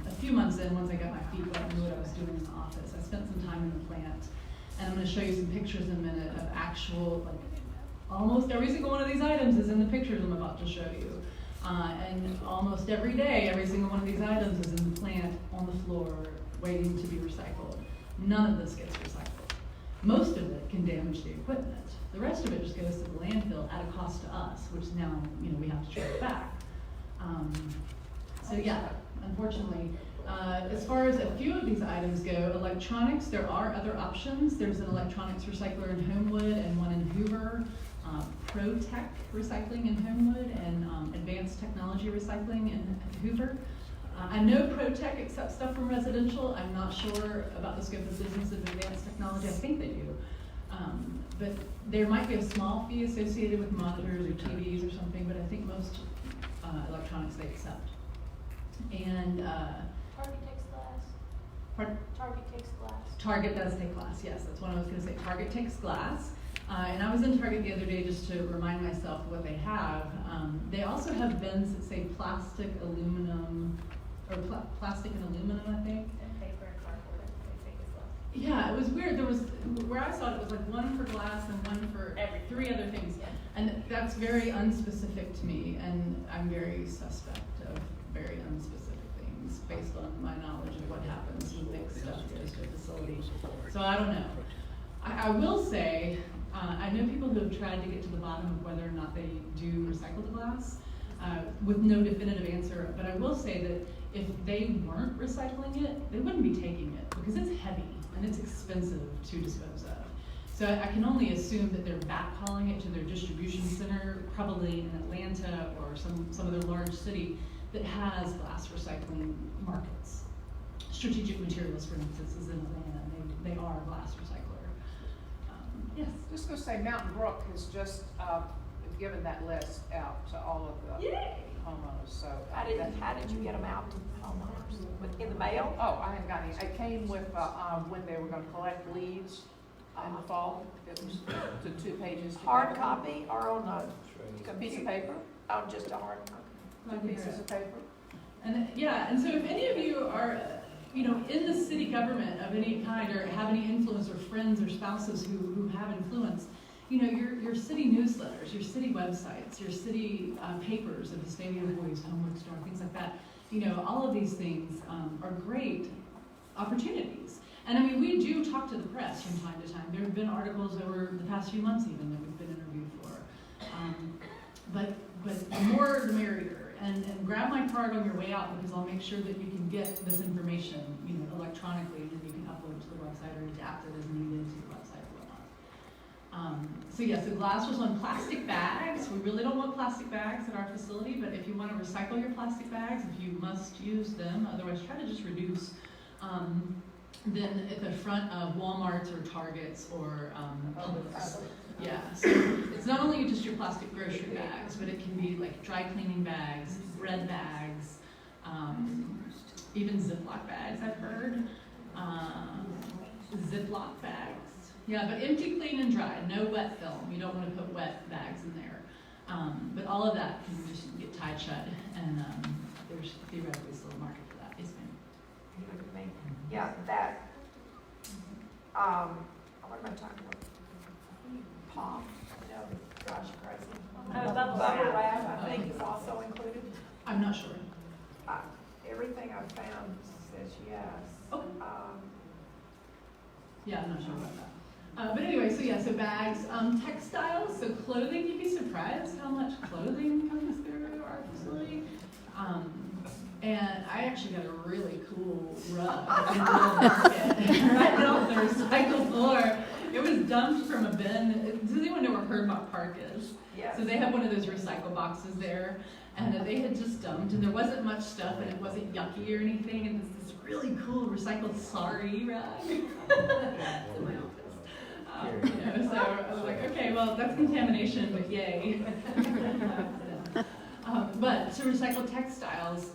a few months in, once I got my feet wet and knew what I was doing in the office, I spent some time in the plant. And I'm going to show you some pictures in a minute of actual, like, almost every single one of these items is in the pictures I'm about to show you. And almost every day, every single one of these items is in the plant, on the floor, waiting to be recycled. None of this gets recycled. Most of it can damage the equipment. The rest of it just goes to the landfill at a cost to us, which now, you know, we have to trace back. So yeah, unfortunately. As far as a few of these items go, electronics, there are other options. There's an electronics recycler in Homewood and one in Hoover, ProTech Recycling in Homewood, and Advanced Technology Recycling in Hoover. I know ProTech accepts stuff from residential. I'm not sure about the scope of business of Advanced Technology. I think they do. But there might be a small fee associated with monitors or TVs or something, but I think most electronics they accept. And Target takes glass. pardon? Target takes glass. Target does take glass, yes, that's what I was gonna say. Target takes glass. And I was in Target the other day just to remind myself what they have. They also have bins that say plastic, aluminum, or plastic and aluminum, I think. And paper and cardboard, they take as well. Yeah, it was weird. There was, where I saw it, it was like one for glass and one for three other things. Yeah. And that's very unspecific to me, and I'm very suspect of very unspecific things based on my knowledge of what happens when big stuff goes to a facility. So I don't know. I will say, I know people who have tried to get to the bottom of whether or not they do recycle the glass with no definitive answer, but I will say that if they weren't recycling it, they wouldn't be taking it because it's heavy and it's expensive to dispose of. So I can only assume that they're backhauling it to their distribution center, probably in Atlanta or some other large city that has glass recycling markets. Strategic Materials, for instance, is in Atlanta, and they are a glass recycler. Yes? Just gonna say Mountain Brook has just, given that list out to all of the Yay. homeowners, so. How did you get them out to homeowners? In the mail? Oh, I haven't got any. It came with, when they were gonna collect leaves in the fall. It was the 2 pages. Hard together. copy or on a piece of paper? Oh, just a hard copy. 2 pieces of paper. And yeah, and so if any of you are, in the city government of any kind or have any influence or friends or spouses who have influence, your city newsletters, your city websites, your city papers of the State of Voice, Homewood Star, things like that, all of these things are great opportunities. And I mean, we do talk to the press from time to time. There have been articles over the past few months even that we've been interviewed for. But the more the merrier. and grab my card on your way out, because I'll make sure that you can get this information, electronically, and then you can upload it to the website or adapt it as needed to the website or whatnot. So yes, the glass was on plastic bags. We really don't want plastic bags at our facility, but if you want to recycle your plastic bags, if you must use them, otherwise try to just reduce. Then at the front of Walmart's or Target's or Publix. Yeah, so it's not only just your plastic grocery bags, but it can be like dry cleaning bags, bread bags, even Ziploc bags, I've heard. Ziploc bags. Yeah, but empty, clean, and dry. No wet film. You don't want to put wet bags in there. But all of that can just get tied shut, and there's theoretically still a market for that. Yes, ma'am. Yeah, that, what am I talking about? Palm, gosh, crazy. Bubble Bubble wrap. wrap, I think is also included. I'm not sure. Everything I've found says yes. Okay. Yeah, I'm not sure about that. But anyway, so bags, textiles, so clothing. You'd be surprised how much clothing comes through our facility. And I actually got a really cool rug in the market right off the recycled floor. It was dumped from a bin. Does anyone know where Heard About Park is? Yes. So they have one of those recycle boxes there, and they had just dumped, and there wasn't much stuff, and it wasn't yucky or anything, and it's this really cool recycled sari rug. It's in my office. So I was like, okay, well, that's contamination, but yay. But to recycle textiles,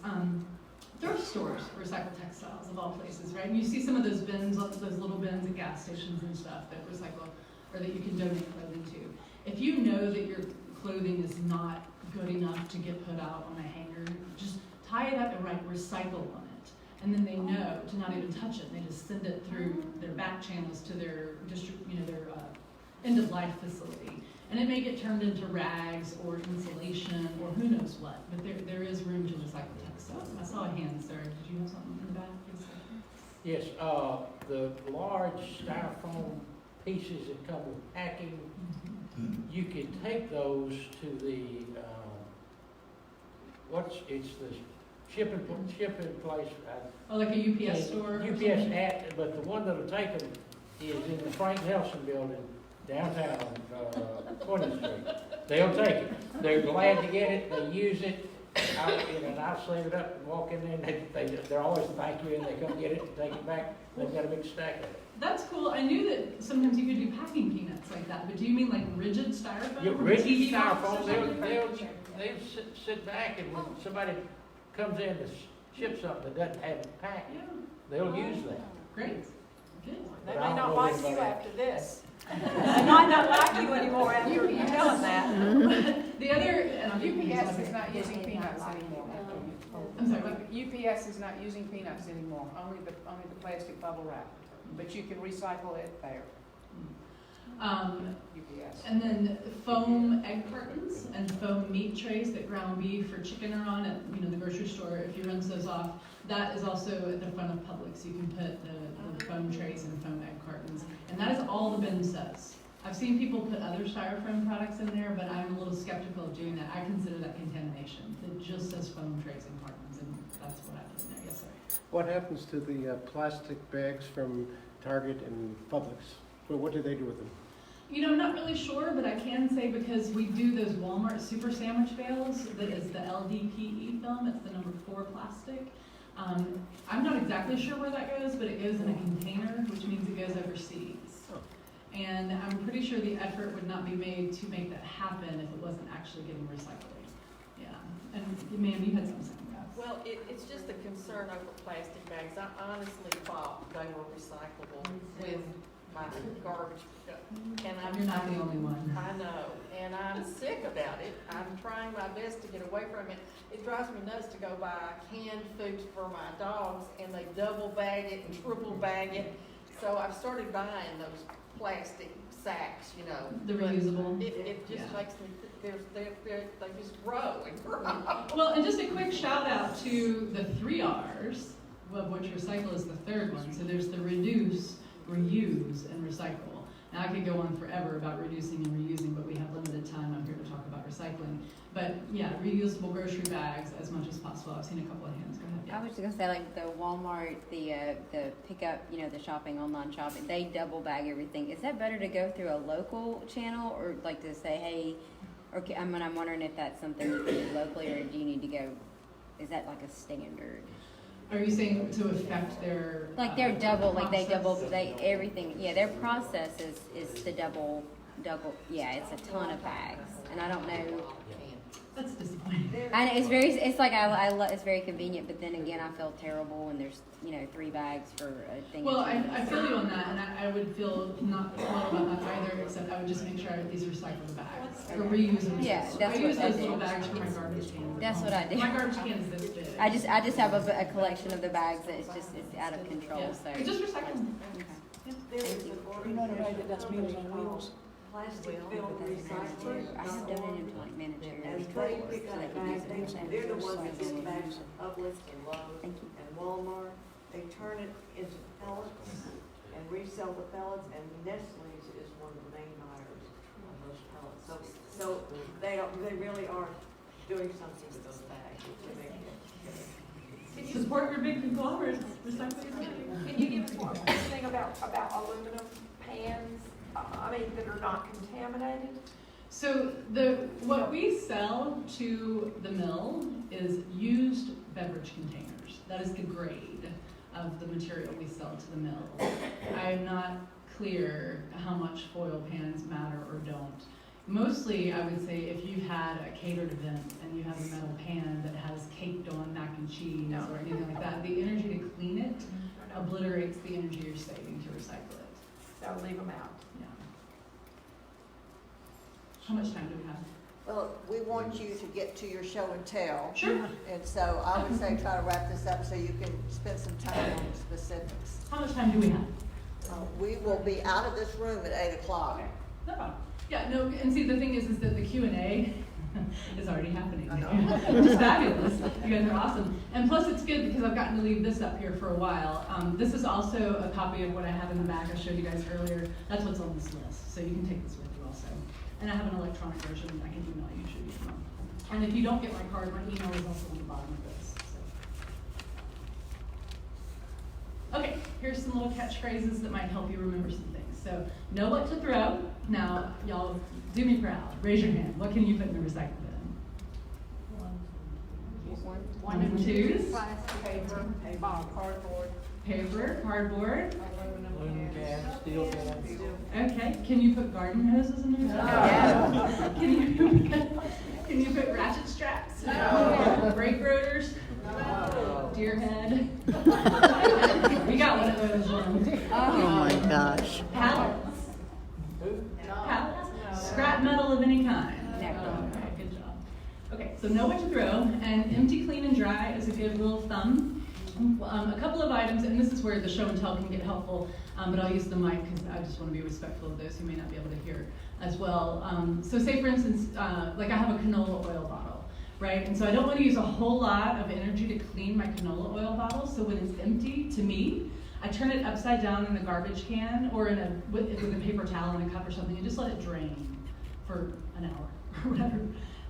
thrift stores recycle textiles of all places, right? And you see some of those bins, those little bins at gas stations and stuff that recycle, or that you can donate clothing to. If you know that your clothing is not good enough to get put out on a hanger, just tie it up and write recycle on it. And then they know to not even touch it. And they just send it through their back channels to their their end-of-life facility. And it may get turned into rags or insulation or who knows what, but there is room to recycle textiles. I saw a hand, sir. Did you have something in the back? Yes, the large styrofoam pieces that come with packing, you can take those to the, it's the shipping place. Oh, like a UPS store? UPS but the one that'll take them is in the Frank Nelson building, downtown, 20th Street. They'll take it. They're glad to get it. They use it. I'll save it up and walk in there, and they're always thank you, and they come get it and take it back. They've got a big stack of it. That's cool. I knew that sometimes you could do packing peanuts like that, but do you mean like rigid styrofoam? Yeah, rigid styrofoam. They'll sit back, and when somebody comes in to ship something that doesn't have it packed, they'll use that. Great. Good. They may not like you after this. They might not like you anymore after you tell them that. The other, UPS is not using peanuts anymore. I'm sorry, what? UPS is not using peanuts anymore, only the plastic bubble wrap. But you can recycle it there. UPS. And then foam egg cartons and foam meat trays that ground beef or chicken are on at the grocery store. If you rinse those off, that is also at the front of Publix. You can put the foam trays and foam egg cartons, and that is all the bin says. I've seen people put other styrofoam products in there, but I'm a little skeptical of doing that. I consider that contamination. It just says foam trays and cartons, and that's what I put in there. Yes, sir. What happens to the plastic bags from Target and Publix? What do they do with them? I'm not really sure, but I can say because we do those Walmart super sandwich bales, that is the LDPE film, it's the number 4 plastic. I'm not exactly sure where that goes, but it goes in a container, which means it goes overseas. And I'm pretty sure the effort would not be made to make that happen if it wasn't actually getting recycled. Yeah, and ma'am, you had something. Well, it's just a concern over plastic bags. I honestly thought they were recyclable with my garbage. And You're not the only one. I know, and I'm sick about it. I'm trying my best to get away from it. It drives me nuts to go buy canned foods for my dogs, and they double bag it and triple bag it. So I've started buying those plastic sacks, The reusable. It just makes me, they just grow and grow. Well, and just a quick shout out to the 3 R's, of which recycle is the third one. So there's the reduce, reuse, and recycle. Now I could go on forever about reducing and reusing, but we have limited time. I'm here to talk about recycling. But yeah, reusable grocery bags as much as possible. I've seen a couple of hands. Go ahead. I was just gonna say, like the Walmart, the pickup, the shopping, online shopping, they double bag everything. Is that better to go through a local channel, or like to say, hey, okay, I'm wondering if that's something you can do locally, or do you need to go, is that like a standard? Are you saying to affect their Like they're double, like they double, process? everything, yeah, their process is the double, yeah, it's a ton of bags, and I don't know. That's disappointing. And it's very convenient, but then again, I feel terrible when there's, 3 bags for a thing. Well, of I cheese. feel you on that, and I would feel not well about that either, except I would just make sure I have these recyclable bags or reusable. Yeah, that's I what use I those do. little bags for my garbage cans. That's what I do. My garbage can is this big. I just have a collection of the bags that it's out of control, Yeah. so. It's just recycling. Okay. There is Thank you. an organization that's Meals on Wheels. Plastic But film that's recyclers. I have donated to like Managerial. And they pick up bags, they're the ones that get bags from Publix and Lowe's Thank you. and Walmart. They turn it into pellets and resell the pellets, and Nestle's is one of the main buyers of those pellets. So they really are doing something with those bags. Support your big conglomerates. Recycling. Can you give us one thing about aluminum pans, that are not contaminated? So what we sell to the mill is used beverage containers. That is the grade of the material we sell to the mill. I'm not clear how much foil pans matter or don't. Mostly, I would say if you had a catered event and you have a metal pan that has caked on mac and cheese or anything like that, the energy to clean it obliterates the energy you're saving to recycle it. So leave them out. Yeah. How much time do we have? Well, we want you to get to your show and tell. Sure. And so I would say try to wrap this up so you can spend some time on specifics. How much time do we have? We will be out of this room at 8 o'clock. Okay. No problem. Yeah, no, and see, the thing is that the Q&A is already happening, which is fabulous. You guys are awesome. And plus it's good because I've gotten to leave this up here for a while. This is also a copy of what I have in the back I showed you guys earlier. That's what's on this list, so you can take this with you also. And I have an electronic version I can email you should you want. And if you don't get my card, my email is also on the bottom of this. So. Okay, here's some little catchphrases that might help you remember some things. So, know what to throw. Now, y'all, do me proud. Raise your hand. What can you put in the recycle bin? One and twos. Paper, cardboard. Paper, cardboard. Aluminum cans, steel cans. Okay. Can you put garden hoses in the recycle bin? Yeah. Can you put ratchet straps? No. Brake rotors? No. Deer head? We got one of those ones. Oh my gosh. Pallets. Pallets. Scrap metal of any kind. No. Okay, good job. Okay, so know what to throw, and empty, clean, and dry is a good rule of thumb. A couple of items, and this is where the show and tell can get helpful, but I'll use the mic because I just want to be respectful of those who may not be able to hear as well. So say for instance, like I have a canola oil bottle, right? And so I don't want to use a whole lot of energy to clean my canola oil bottle, so when it's empty, to me, I turn it upside down in a garbage can or with a paper towel in a cup or something and just let it drain for an hour or whatever.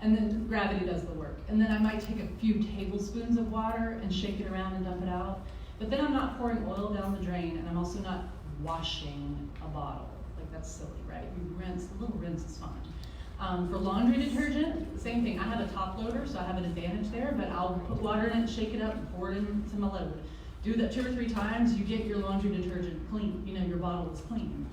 And then gravity does the work. And then I might take a few tablespoons of water and shake it around and dump it out. But then I'm not pouring oil down the drain, and I'm also not washing a bottle. Like, that's silly, right? You rinse, a little rinse is fine. For laundry detergent, the same thing. I have a top loader, so I have an advantage there, but I'll put water in it, shake it up, and pour it into my load. Do that 2 or 3 times, you get your laundry detergent clean. Your bottle is clean.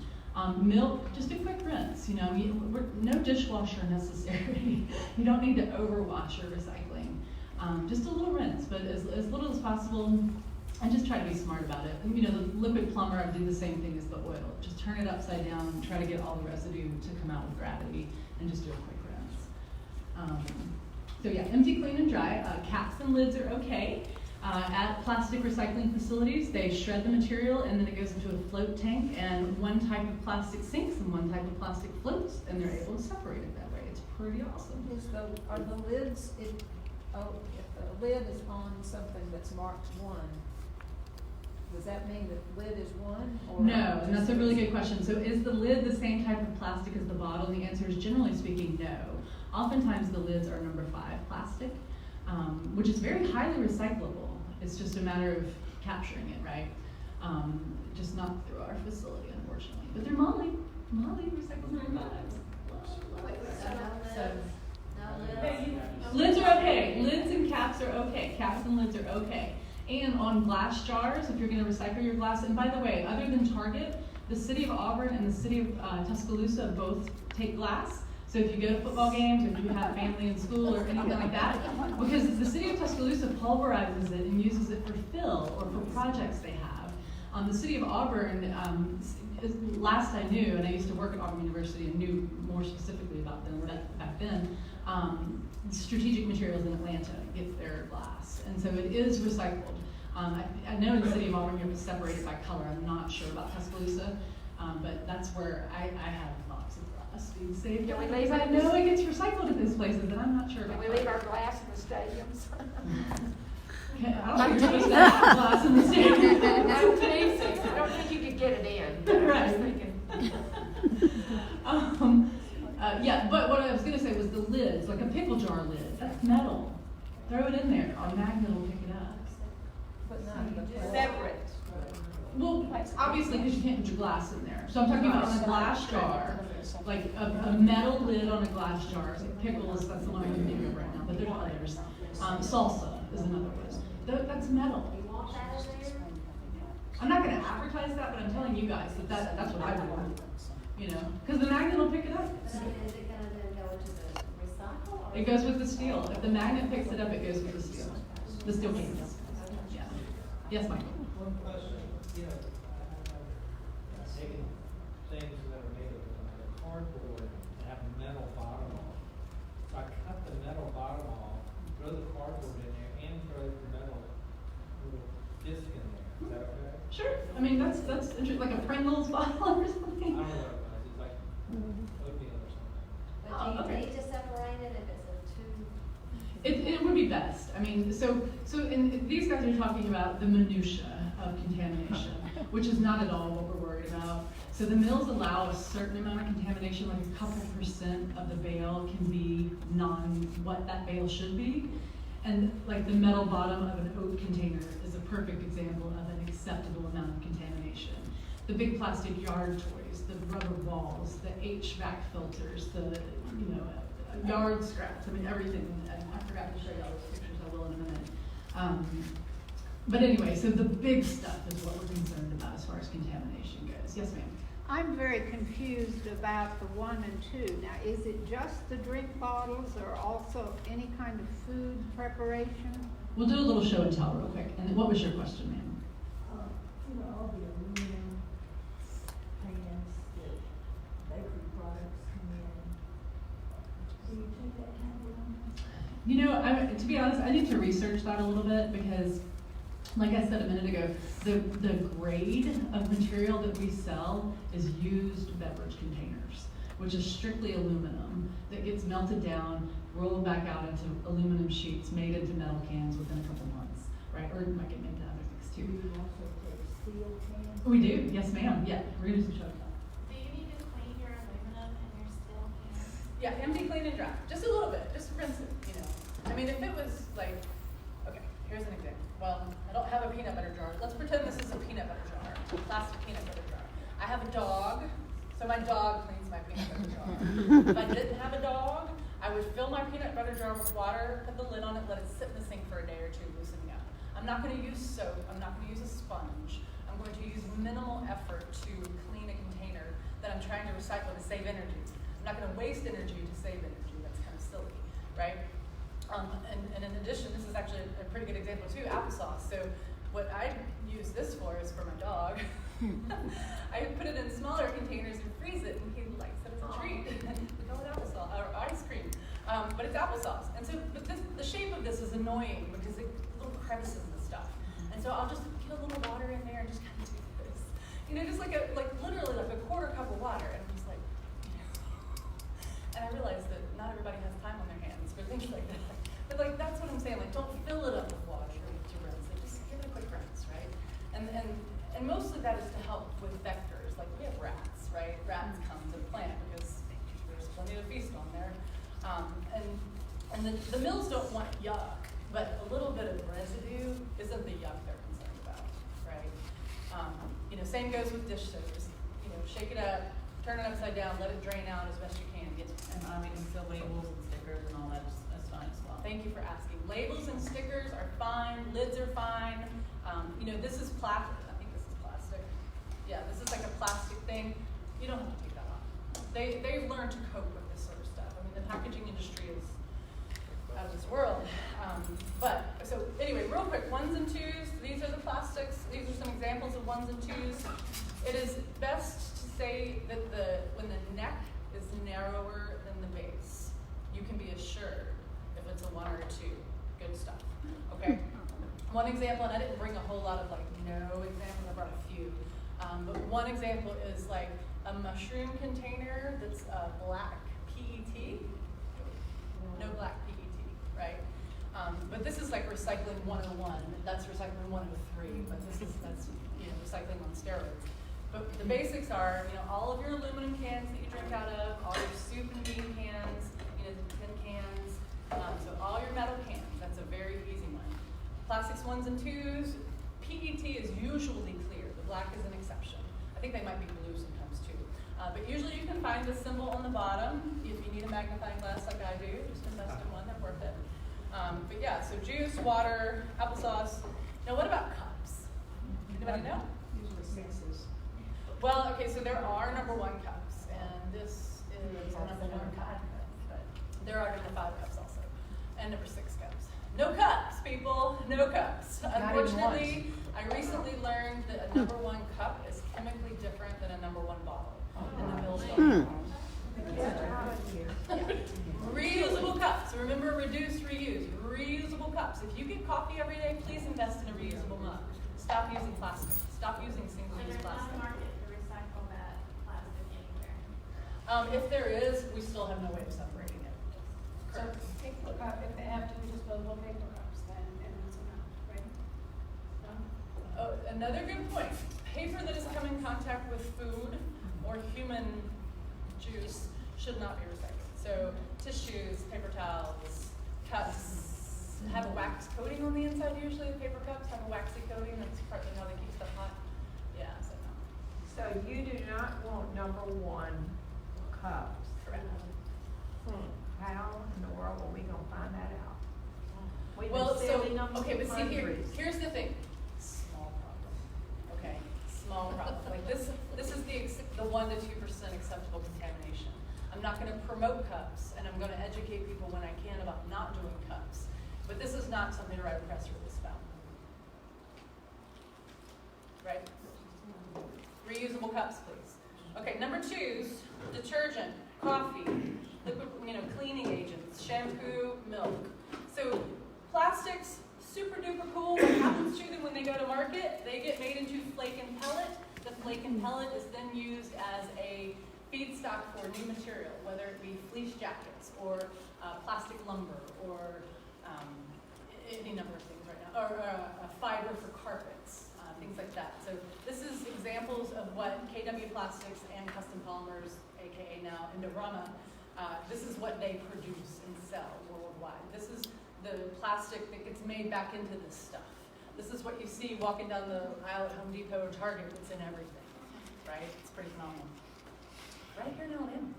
Milk, just a quick rinse. No dishwasher necessary. You don't need to overwash your recycling. Just a little rinse, but as little as possible, and just try to be smart about it. And the liquid plumber, I do the same thing as the oil. Just turn it upside down, try to get all the residue to come out with gravity, and just do a quick rinse. So yeah, empty, clean, and dry. Caps and lids are okay. At plastic recycling facilities, they shred the material and then it goes into a float tank, and one type of plastic sinks and one type of plastic floats, and they're able to separate it that way. It's pretty awesome. Are the lids, if the lid is on something that's marked 1, does that mean that lid is 1? Or No, and that's a really good question. So is the lid the same type of plastic as the bottle? And the answer is generally speaking, no. Oftentimes the lids are number 5 plastic, which is very highly recyclable. It's just a matter of capturing it, right? Just not through our facility, unfortunately. But they're Molly recycles number 5s. So, lids are okay. Lids and caps are okay. Caps and lids are okay. And on glass jars, if you're going to recycle your glass, and by the way, other than Target, the city of Auburn and the city of Tuscaloosa both take glass. So if you go to football games, or if you have family in school or anything like that, because the city of Tuscaloosa pulverizes it and uses it for fill or for projects they have. The city of Auburn, last I knew, and I used to work at Auburn University and knew more specifically about them back then, Strategic Materials in Atlanta gets their glass. And so it is recycled. I know in the city of Auburn you have to separate it by color. I'm not sure about Tuscaloosa, but that's where I have lots of glass being saved. Can we because leave I it? know it gets recycled at these places, and I'm not sure Can about we leave our glass in the stadiums? Okay, I don't think you're supposed to have glass in the stadium. I'm teasing. I don't think you could get it in. But I'm just thinking. Yeah, but what I was going to say was the lids, like a pickle jar lid, that's metal. Throw it in there, a magnet will pick it up. But not in the plastic. Separate. Well, obviously, because you can't put your glass in there. So I'm talking about on a glass jar, like a metal lid on a glass jar. So pickles, that's the one I can think of right now, but there's others. Salsa is another one. That's metal. I'm not going to advertise that, but I'm telling you guys that that's what I do. You know, because the magnet will pick it up. Is it gonna then go into the recycle? It goes with the steel. If the magnet picks it up, it goes with the steel. The steel cans. Yeah. Yes, Michael. One question, taking things that are made of cardboard and have a metal bottom off. If I cut the metal bottom off, throw the cardboard in there and throw the metal little disc in there, is that okay? Sure. I mean, that's interesting, like a Pringles bottle or I something. don't know what it was, it's like oatmeal or something. But do you Okay. need to separate it if it's a two? It would be best. I mean, so these guys are talking about the minutia of contamination, which is not at all what we're worried about. So the mills allow a certain amount of contamination, like a couple % of the bale can be what that bale should be. And like the metal bottom of an oat container is a perfect example of an acceptable amount of contamination. The big plastic yard toys, the rubber balls, the HVAC filters, the yard scraps, I mean everything. And I forgot to show you all those pictures, I will in a minute. But anyway, so the big stuff is what we're concerned about as far as contamination goes. Yes, ma'am. I'm very confused about the 1 and 2. Now, is it just the drink bottles or also any kind of food preparation? We'll do a little show and tell real quick. And what was your question, ma'am? All the aluminum cans that bakery products come in. Do you take that kind of aluminum? To be honest, I need to research that a little bit because, like I said a minute ago, the grade of material that we sell is used beverage containers, which is strictly aluminum that gets melted down, rolled back out into aluminum sheets, made into metal cans within a couple months, right? Or it might get made into other things Do too. you also take steel cans? We do, yes ma'am, yeah, we're gonna do some show and tell. Do you need to clean your aluminum and your steel cans? Yeah, empty, clean, and dry. Just a little bit, just rinse it, I mean, if it was like, okay, here's an example. Well, I don't have a peanut butter jar. Let's pretend this is a peanut butter jar, a plastic peanut butter jar. I have a dog, so my dog cleans my peanut butter jar. If I didn't have a dog, I would fill my peanut butter jar with water, put the lid on it, let it sit in the sink for a day or two, loosening up. I'm not going to use soap. I'm not going to use a sponge. I'm going to use minimal effort to clean a container that I'm trying to recycle to save energy. I'm not going to waste energy to save energy. That's kind of silly, right? And in addition, this is actually a pretty good example too, applesauce. So what I use this for is for my dog. I put it in smaller containers and freeze it, and he likes it as a treat. We call it applesauce, or ice cream, but it's applesauce. And so, but the shape of this is annoying because it little crevices and stuff. And so I'll just get a little water in there and just kind of do this, just like literally like a quarter cup of water, and I'm just like, And I realize that not everybody has time on their hands for things like that. But like that's what I'm saying. Like don't fill it up with water to rinse. Like just give it a quick rinse, right? And mostly that is to help with vectors. Like we have rats, right? Rats come to the plant because there's plenty to feast on there. And the mills don't want yuck, but a little bit of residue isn't the yuck they're concerned about, right? Same goes with dish soap. Just, shake it up, turn it upside down, let it drain out as best you can. And obviously the labels and stickers and all that's fine as well. Thank you for asking. Labels and stickers are fine, lids are fine. This is plastic. I think this is plastic. Yeah, this is like a plastic thing. You don't have to take that off. They've learned to cope with this sort of stuff. I mean, the packaging industry is out of this world. So anyway, real quick, ones and twos. These are the plastics. These are some examples of ones and twos. It is best to say that when the neck is narrower than the base, you can be assured if it's a 1 or a 2. Good stuff. Okay. One example, and I didn't bring a whole lot of no examples. I brought a few. But one example is like a mushroom container that's black PET. No black PET, right? But this is like recycling 101. That's recycling 103. But that's recycling on steroids. But the basics are, all of your aluminum cans that you drink out of, all your soup and bean cans, tin cans. So all your metal cans. That's a very easy one. Plastics 1s and 2s. PET is usually clear. The black is an exception. I think they might be blue sometimes too. But usually you can find the symbol on the bottom. If you need a magnifying glass like I do, just invest in one, they're worth it. But yeah, so juice, water, applesauce. Now what about cups? Anybody know? Usually 6s. Well, okay, so there are number 1 cups, and this is a number 1 cup. But there are number 5 cups also, and number 6 cups. No cups, people, no cups. Unfortunately, I recently learned that a number 1 cup is chemically different than a number 1 bottle. And the mills don't. Reusable cups. Remember, reduce, reuse. Reusable cups. If you get coffee every day, please invest in a reusable mug. Stop using plastic. Stop using single-use There's not plastic. a market to recycle that plastic anywhere. If there is, we still have no way of separating it. So if they have to be disposable paper cups, then it's enough, right? Oh, another good point. Paper that has come in contact with food or human juice should not be recycled. So tissues, paper towels, cups have a wax coating on the inside usually. The paper cups have a waxy coating. That's partly how they keep stuff hot. Yeah, so no. So you do not want number 1 cups? Correct. How in the world are we gonna find that out? We've Well, been selling them okay, but see hundreds. here's the thing. Small problem. Okay, small problem. Like this is the 1 to 2% acceptable contamination. I'm not going to promote cups, and I'm going to educate people when I can about not doing cups. But this is not something to write a press release about. Right? Reusable cups, please. Okay, number 2's detergent, coffee, liquid, cleaning agents, shampoo, milk. So plastics, super duper cool. What happens to them when they go to market? They get made into flake and pellet. The flake and pellet is then used as a feedstock for new material, whether it be fleece jackets or plastic lumber or any number of things right now, or fiber for carpets, things like that. So this is examples of what KW Plastics and Custom Polymers, aka now Indorama, this is what they produce and sell worldwide. This is the plastic that gets made back into this stuff. This is what you see walking down the aisle at Home Depot or Target. It's in everything, right? It's pretty phenomenal. Right here now in.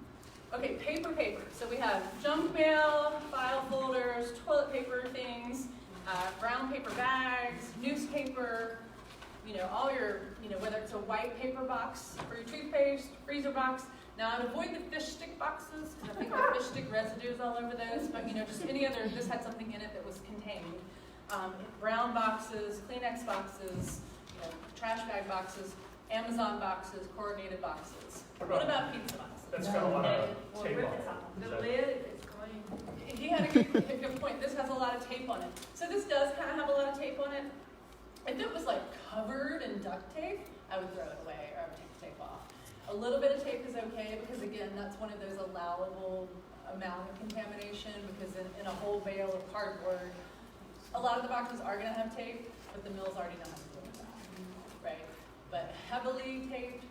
Okay, paper. So we have junk mail, file folders, toilet paper things, brown paper bags, newspaper, all your, whether it's a white paper box for your toothpaste, freezer box. Now, I'd avoid the fish stick boxes, because I think the fish stick residues all over those, but just any other, this had something in it that was contained. Brown boxes, Kleenex boxes, trash bag boxes, Amazon boxes, corrugated boxes. What about pizza boxes? That's got a lot of tape on it. The lid is clean. He had a good point. This has a lot of tape on it. So this does kind of have a lot of tape on it. If it was like covered in duct tape, I would throw it away or I would take the tape off. A little bit of tape is okay because again, that's one of those allowable amount of contamination because in a whole bale of cardboard, a lot of the boxes are going to have tape, but the mills already know how to deal with that, right? But heavily taped,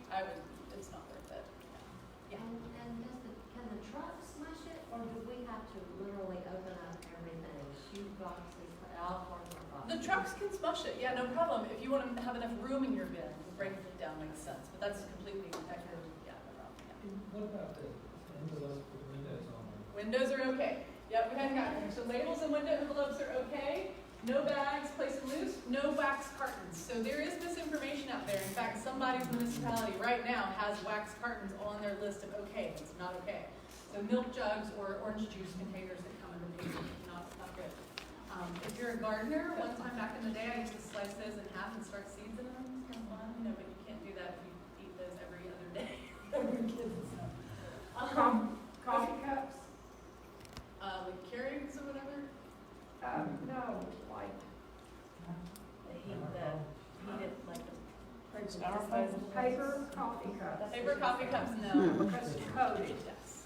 it's not worth it. Yeah. And can the truck smash it, or do we have to literally open up huge boxes, all cardboard boxes. The trucks can smush it, yeah, no problem. If you want to have enough room in your bin, breaking it down makes sense, but that's completely accurate, yeah, no problem, yeah. And what about the envelopes with windows on them? Windows are okay. Yep, we hadn't gotten there. So labels and window envelopes are okay. No bags, place them loose, no wax cartons. So there is misinformation out there. In fact, somebody's municipality right now has wax cartons on their list of okay, that's not okay. So milk jugs or orange juice containers that come in the paper, not good. If you're a gardener, one time back in the day, I used to slice those in half and start seeds in them. It's kind of fun, you know, but you can't do that if you eat those every other day. Coffee cups? Like Keurigs or whatever. No, like, Heated like paper coffee cups. paper coffee cups, no. Because it's coated. Yes.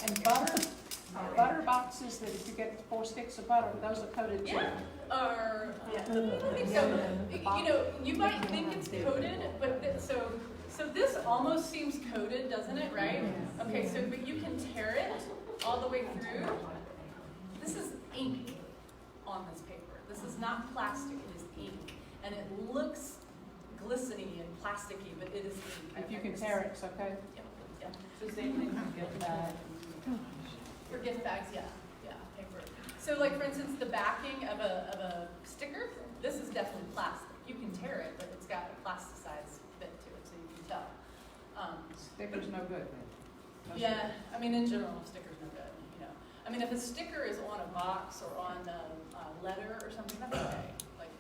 And butter, butter boxes that if you get 4 sticks of butter, those are coated too. Yeah. Or so you know, you might think it's coated, but so this almost seems coated, doesn't it? Right? Okay. So but you can tear it all the way through. This is ink on this paper. This is not plastic. It is ink, and it looks glistening and plasticky, but it is ink. If you can tear it, it's okay. Yeah. So same thing for gift bag. For gift bags, yeah, paper. So like for instance, the backing of a sticker, this is definitely plastic. You can tear it, but it's got a plasticized bit to it, so you can tell. Sticker's no good then. No Yeah, I mean in general, stickers no good, you know. I mean if a sticker is on a box or on a letter or something, that's okay. Like,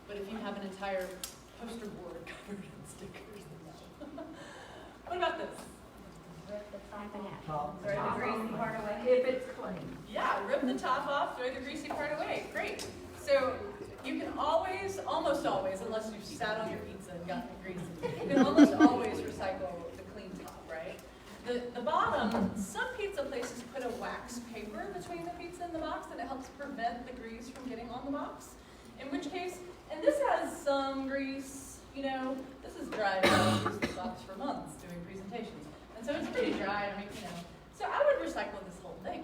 but if you have an entire poster board covered in stickers, then no. What about this? Rip the top Throw the greasy part away. If it's clean. Yeah, rip the top off, throw the greasy part away. Great. So you can always, almost always, unless you've sat on your pizza and gotten it greasy, you can almost always recycle the clean top, right? The bottom, some pizza places put a wax paper between the pizza and the box, and it helps prevent the grease from getting on the box. In which case, and this has some grease, you know, this is dry. I've used this box for months doing presentations. And so it's pretty dry, I mean, you know. So I would recycle this whole thing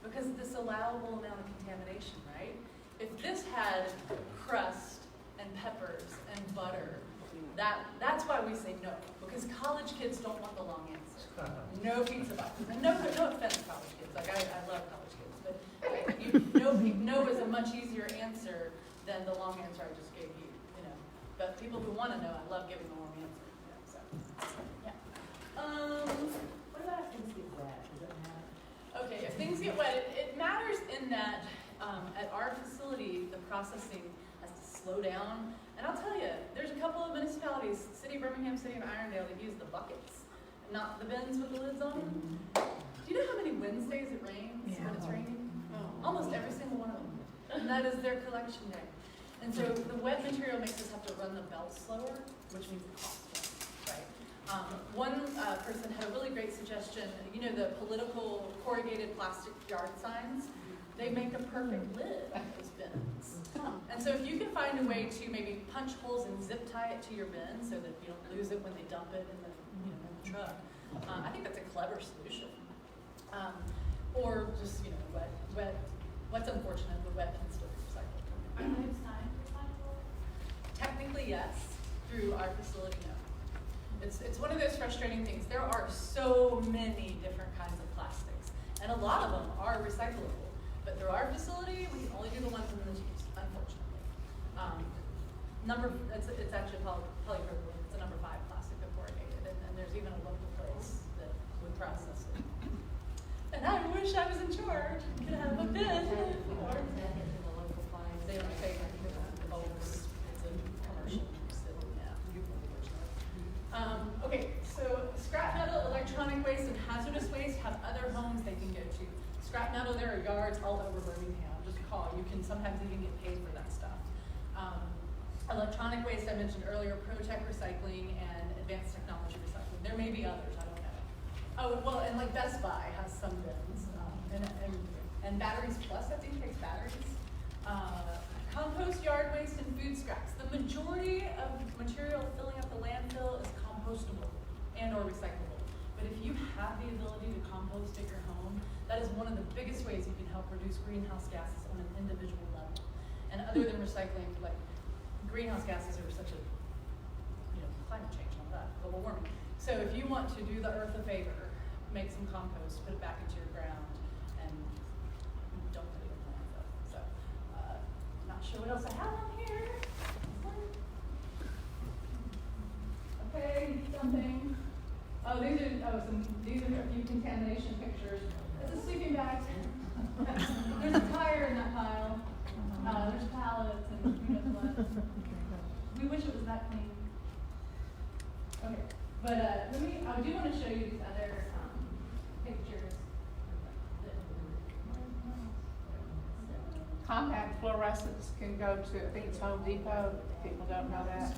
because of this allowable amount of contamination, right? If this had crust and peppers and butter, that's why we say no, because college kids don't want the long answer. No pizza boxes. And no offense, college kids. Like I love college kids, but no is a much easier answer than the long answer I just gave you, you know. But people who want to know, I love giving the long answer. You know, so yeah. What about if things get wet? Does it matter? Okay, if things get wet, it matters in that at our facility, the processing has to slow down. And I'll tell you, there's a couple of municipalities, City of Birmingham, City of Irondale, that use the buckets, not the bins with the lids on them. Do you know how many Wednesdays it rains when it's raining? Almost every single one of them. And that is their collection day. And so the wet material makes us have to run the belt slower, which means it costs more, right? One person had a really great suggestion. You know the political corrugated plastic yard signs? They make a perfect lid on those bins. And so if you can find a way to maybe punch holes and zip tie it to your bin so that you don't lose it when they dump it in the, in the truck, I think that's a clever solution. Or just, you know, wet. What's unfortunate, but wet can still be recycled. Are those signs recyclable? Technically, yes. Through our facility, no. It's one of those frustrating things. There are so many different kinds of plastics, and a lot of them are recyclable. But through our facility, we can only do the ones in the tubes, unfortunately. It's actually polypropylene. It's a number 5 plastic of corrugated, and there's even a local place that would process it. And I wish I was in charge. Could have a bin. They don't pay for folks. It's a commercial facility now. Okay, so scrap metal, electronic waste, and hazardous waste have other homes they can go to. Scrap metal, there are yards all over Birmingham. Just call. You can sometimes even get paid for that stuff. Electronic waste, I mentioned earlier, Protech Recycling and Advanced Technology Recycling. There may be others, I don't know. Oh, well, and like Best Buy has some bins. And Batteries Plus, I think, takes batteries. Compost yard waste and food scraps. The majority of material filling up the landfill is compostable and or recyclable. But if you have the ability to compost at your home, that is one of the biggest ways you can help reduce greenhouse gases on an individual level. And other than recycling, like greenhouse gases are such a, climate change and all that, global warming. So if you want to do the earth a favor, make some compost, put it back into your ground, and don't put it in landfill. So, not sure what else I have on here. Okay, something. Oh, these are a few contamination pictures. It's a sleeping bag. There's a tire in that pile. There's pallets and who knows what. We wish it was that clean. Okay, but I do want to show you these other pictures. Compact fluorescents can go to, I think it's Home Depot, people don't know that.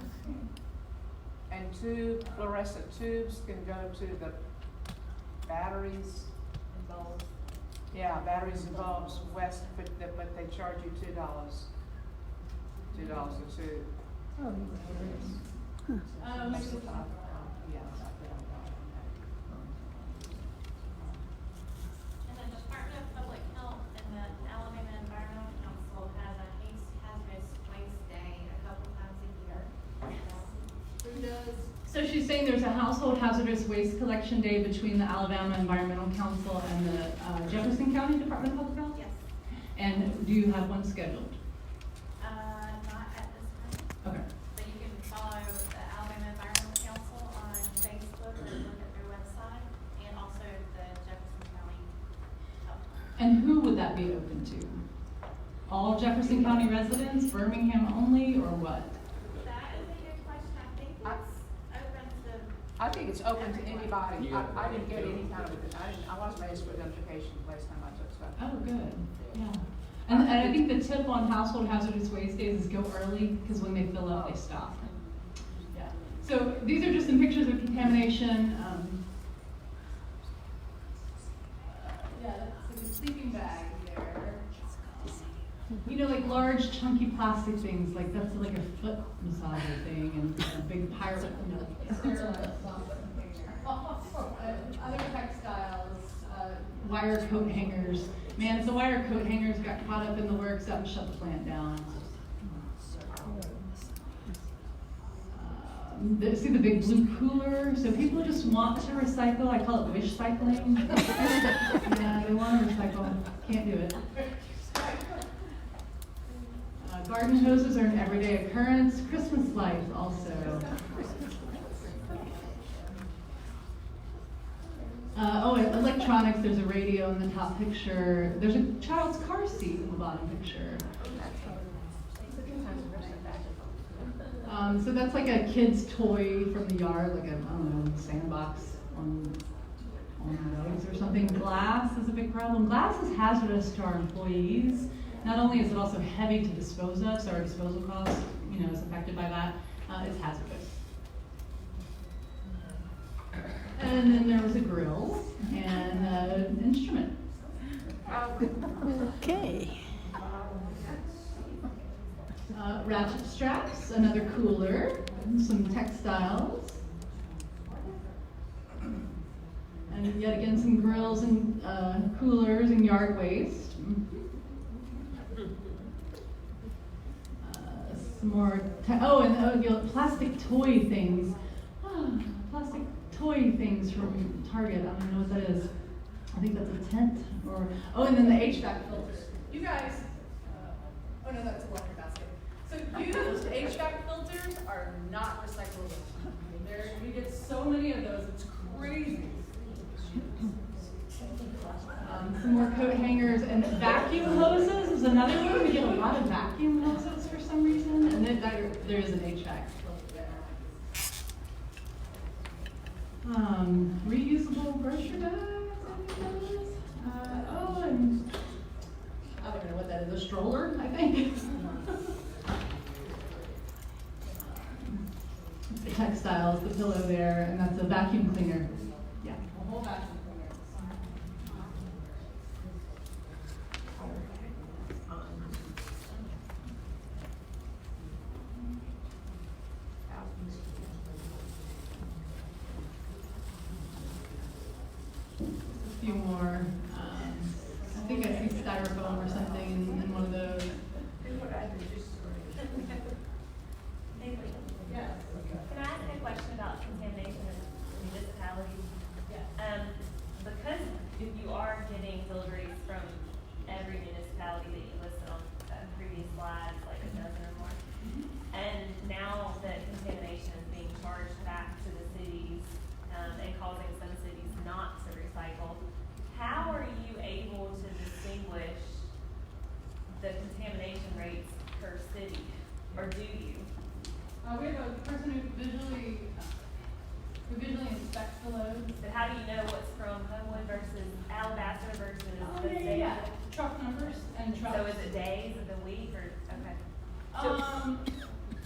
And fluorescent tubes can go to the batteries and bulbs. Yeah, batteries and bulbs, West, but they charge you $2. $2 a tube. Oh, Next to the top. And the Department of Public Health and the Alabama Environmental Council has a hazardous waste day a couple times a year. Who does? So she's saying there's a household hazardous waste collection day between the Alabama Environmental Council and the Jefferson County Department of Public Health? Yes. And do you have one scheduled? Not at this time. Okay. But you can follow the Alabama Environmental Council on Facebook or look at their website, and also the Jefferson County Health. And who would that be open to? All Jefferson County residents, Birmingham only, or what? That is a good question. I think it's open to. I think it's open to anybody. I didn't get any kind of, I wasn't raised with education last time I took stuff. Oh, good, yeah. And I think the tip on household hazardous waste days is go early, because when they fill up, they stop. Yeah. So these are just some pictures of contamination. Yeah, that's like a sleeping bag there. Like large chunky plastic things, like that's like a foot massager thing, and a big pirate, other textiles, wire coat hangers. Man, if the wire coat hangers got caught up in the works, that would shut the plant down. See the big blue cooler? So people just want to recycle. I call it wish cycling. Yeah, they want to recycle. Can't do it. Garden hoses are an everyday occurrence. Christmas lights also. Electronics, there's a radio in the top picture. There's a child's car seat in the bottom picture. So that's like a kid's toy from the yard, like a, sandbox on roads or something. Glass is a big problem. Glass is hazardous to our employees. Not only is it also heavy to dispose of, so our disposal cost, is affected by that. It's hazardous. And then there was a grill and an instrument. Okay. Ratchet straps, another cooler, some textiles. And yet again, some grills and coolers and yard waste. Some more, plastic toy things. Plastic toy things from Target. I don't know what that is. I think that's a tent. And then the HVAC filters. You guys, oh no, that's a water basket. So used HVAC filters are not recyclable. We get so many of those, it's crazy. Some more coat hangers and vacuum hoses is another one. We get a lot of vacuum hoses for some reason, and then there is an HVAC filter there. Reusable grocery bags, I think that is. And I don't know what that is, a stroller, I think. The textiles, the pillow there, and that's a vacuum cleaner. Yeah, a whole vacuum cleaner. A few more. I think I see styrofoam rates per city, or do you? We have a person who visually inspects the loads. But how do you know what's from Homewood versus Alabaster versus the state? Yeah, truck numbers and trucks. So is it days of the week or, okay.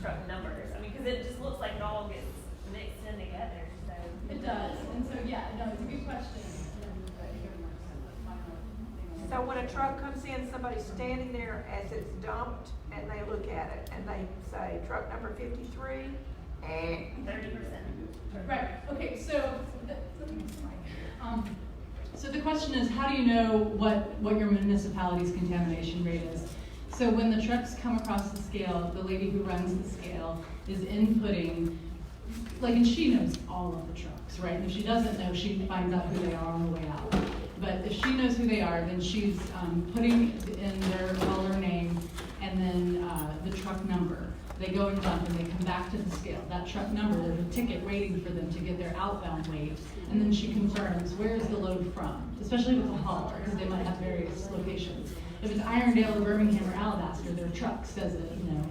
Truck numbers, I mean, cause it just looks like it all gets mixed in together, so. It does, and so, yeah, no, it's a good question. So when a truck comes in, somebody's standing there as it's dumped, and they look at it, and they say, truck number 53, and 30%. Right, okay, so, so the question is, how do you know what your municipality's contamination rate is? So when the trucks come across the scale, the lady who runs the scale is inputting, like, and she knows all of the trucks, right? And if she doesn't know, she finds out who they are on the way out. But if she knows who they are, then she's putting in their color name and then the truck number. They go and dump and they come back to the scale. That truck number, there's a ticket waiting for them to get their outbound weight. And then she confirms, where is the load from? Especially with the hauler, because they might have various locations. If it's Irondale or Birmingham or Alabaster, their truck says it, you know.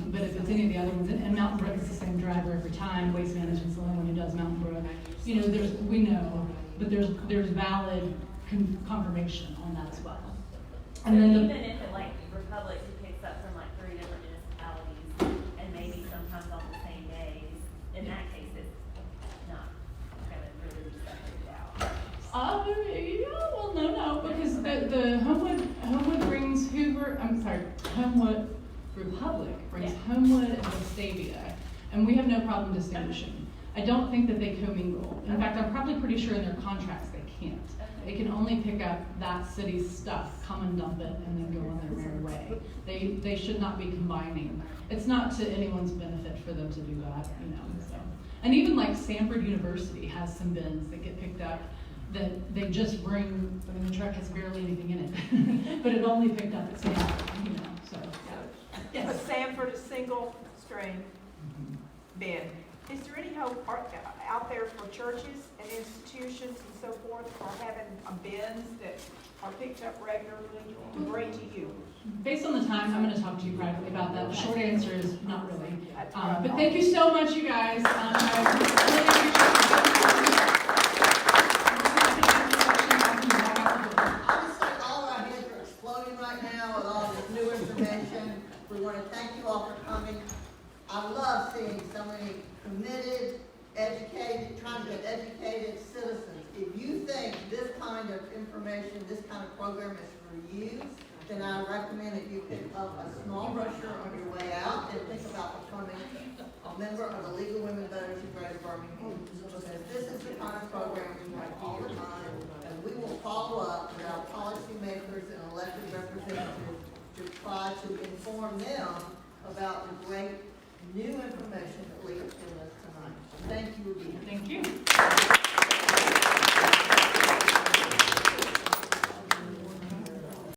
But if it's any of the other ones, and Mountain Brook is the same driver every time, Waste Management's the only one who does Mountain Brook. You know, we know, but there's valid confirmation on that as well. And So then even if it like Republic who picks up from like 3 different municipalities and maybe sometimes on the same days, in that case it's not gonna really be separated out. Yeah, well, no, because the Homewood brings Homewood Republic brings Homewood and Vestavia, and we have no problem distinguishing. I don't think that they commingle. In fact, I'm probably pretty sure in their contracts they can't. They can only pick up that city's stuff, come and dump it, and then go on their merry way. They should not be combining. It's not to anyone's benefit for them to do that, you know. So, and even like Stanford University has some bins that get picked up that they just bring. I mean, the truck has barely anything in it, but it only picked up at Stanford, you know. So, yeah. But Sanford is single stream bin. Is there any hope out there for churches and institutions and so forth for having bins that are picked up regularly to bring to you? Based on the time, I'm going to talk to you privately about that. The short answer is not really. But thank you so much, you guys. I really Obviously, all of our heads are exploding right now with all this new information. We want to thank you all for coming. I love seeing so many committed, educated, trying to get educated citizens. If you think this kind of information, this kind of program is for you, then I recommend that you pick up a small brochure on your way out and think about becoming a member of the League of Women Voters of Greater Birmingham. Because this is the kind of program we want all the time, and we will follow up with our policymakers and elected representatives to try to inform them about the great new information that Leigh has given us tonight. Thank you again. Thank you.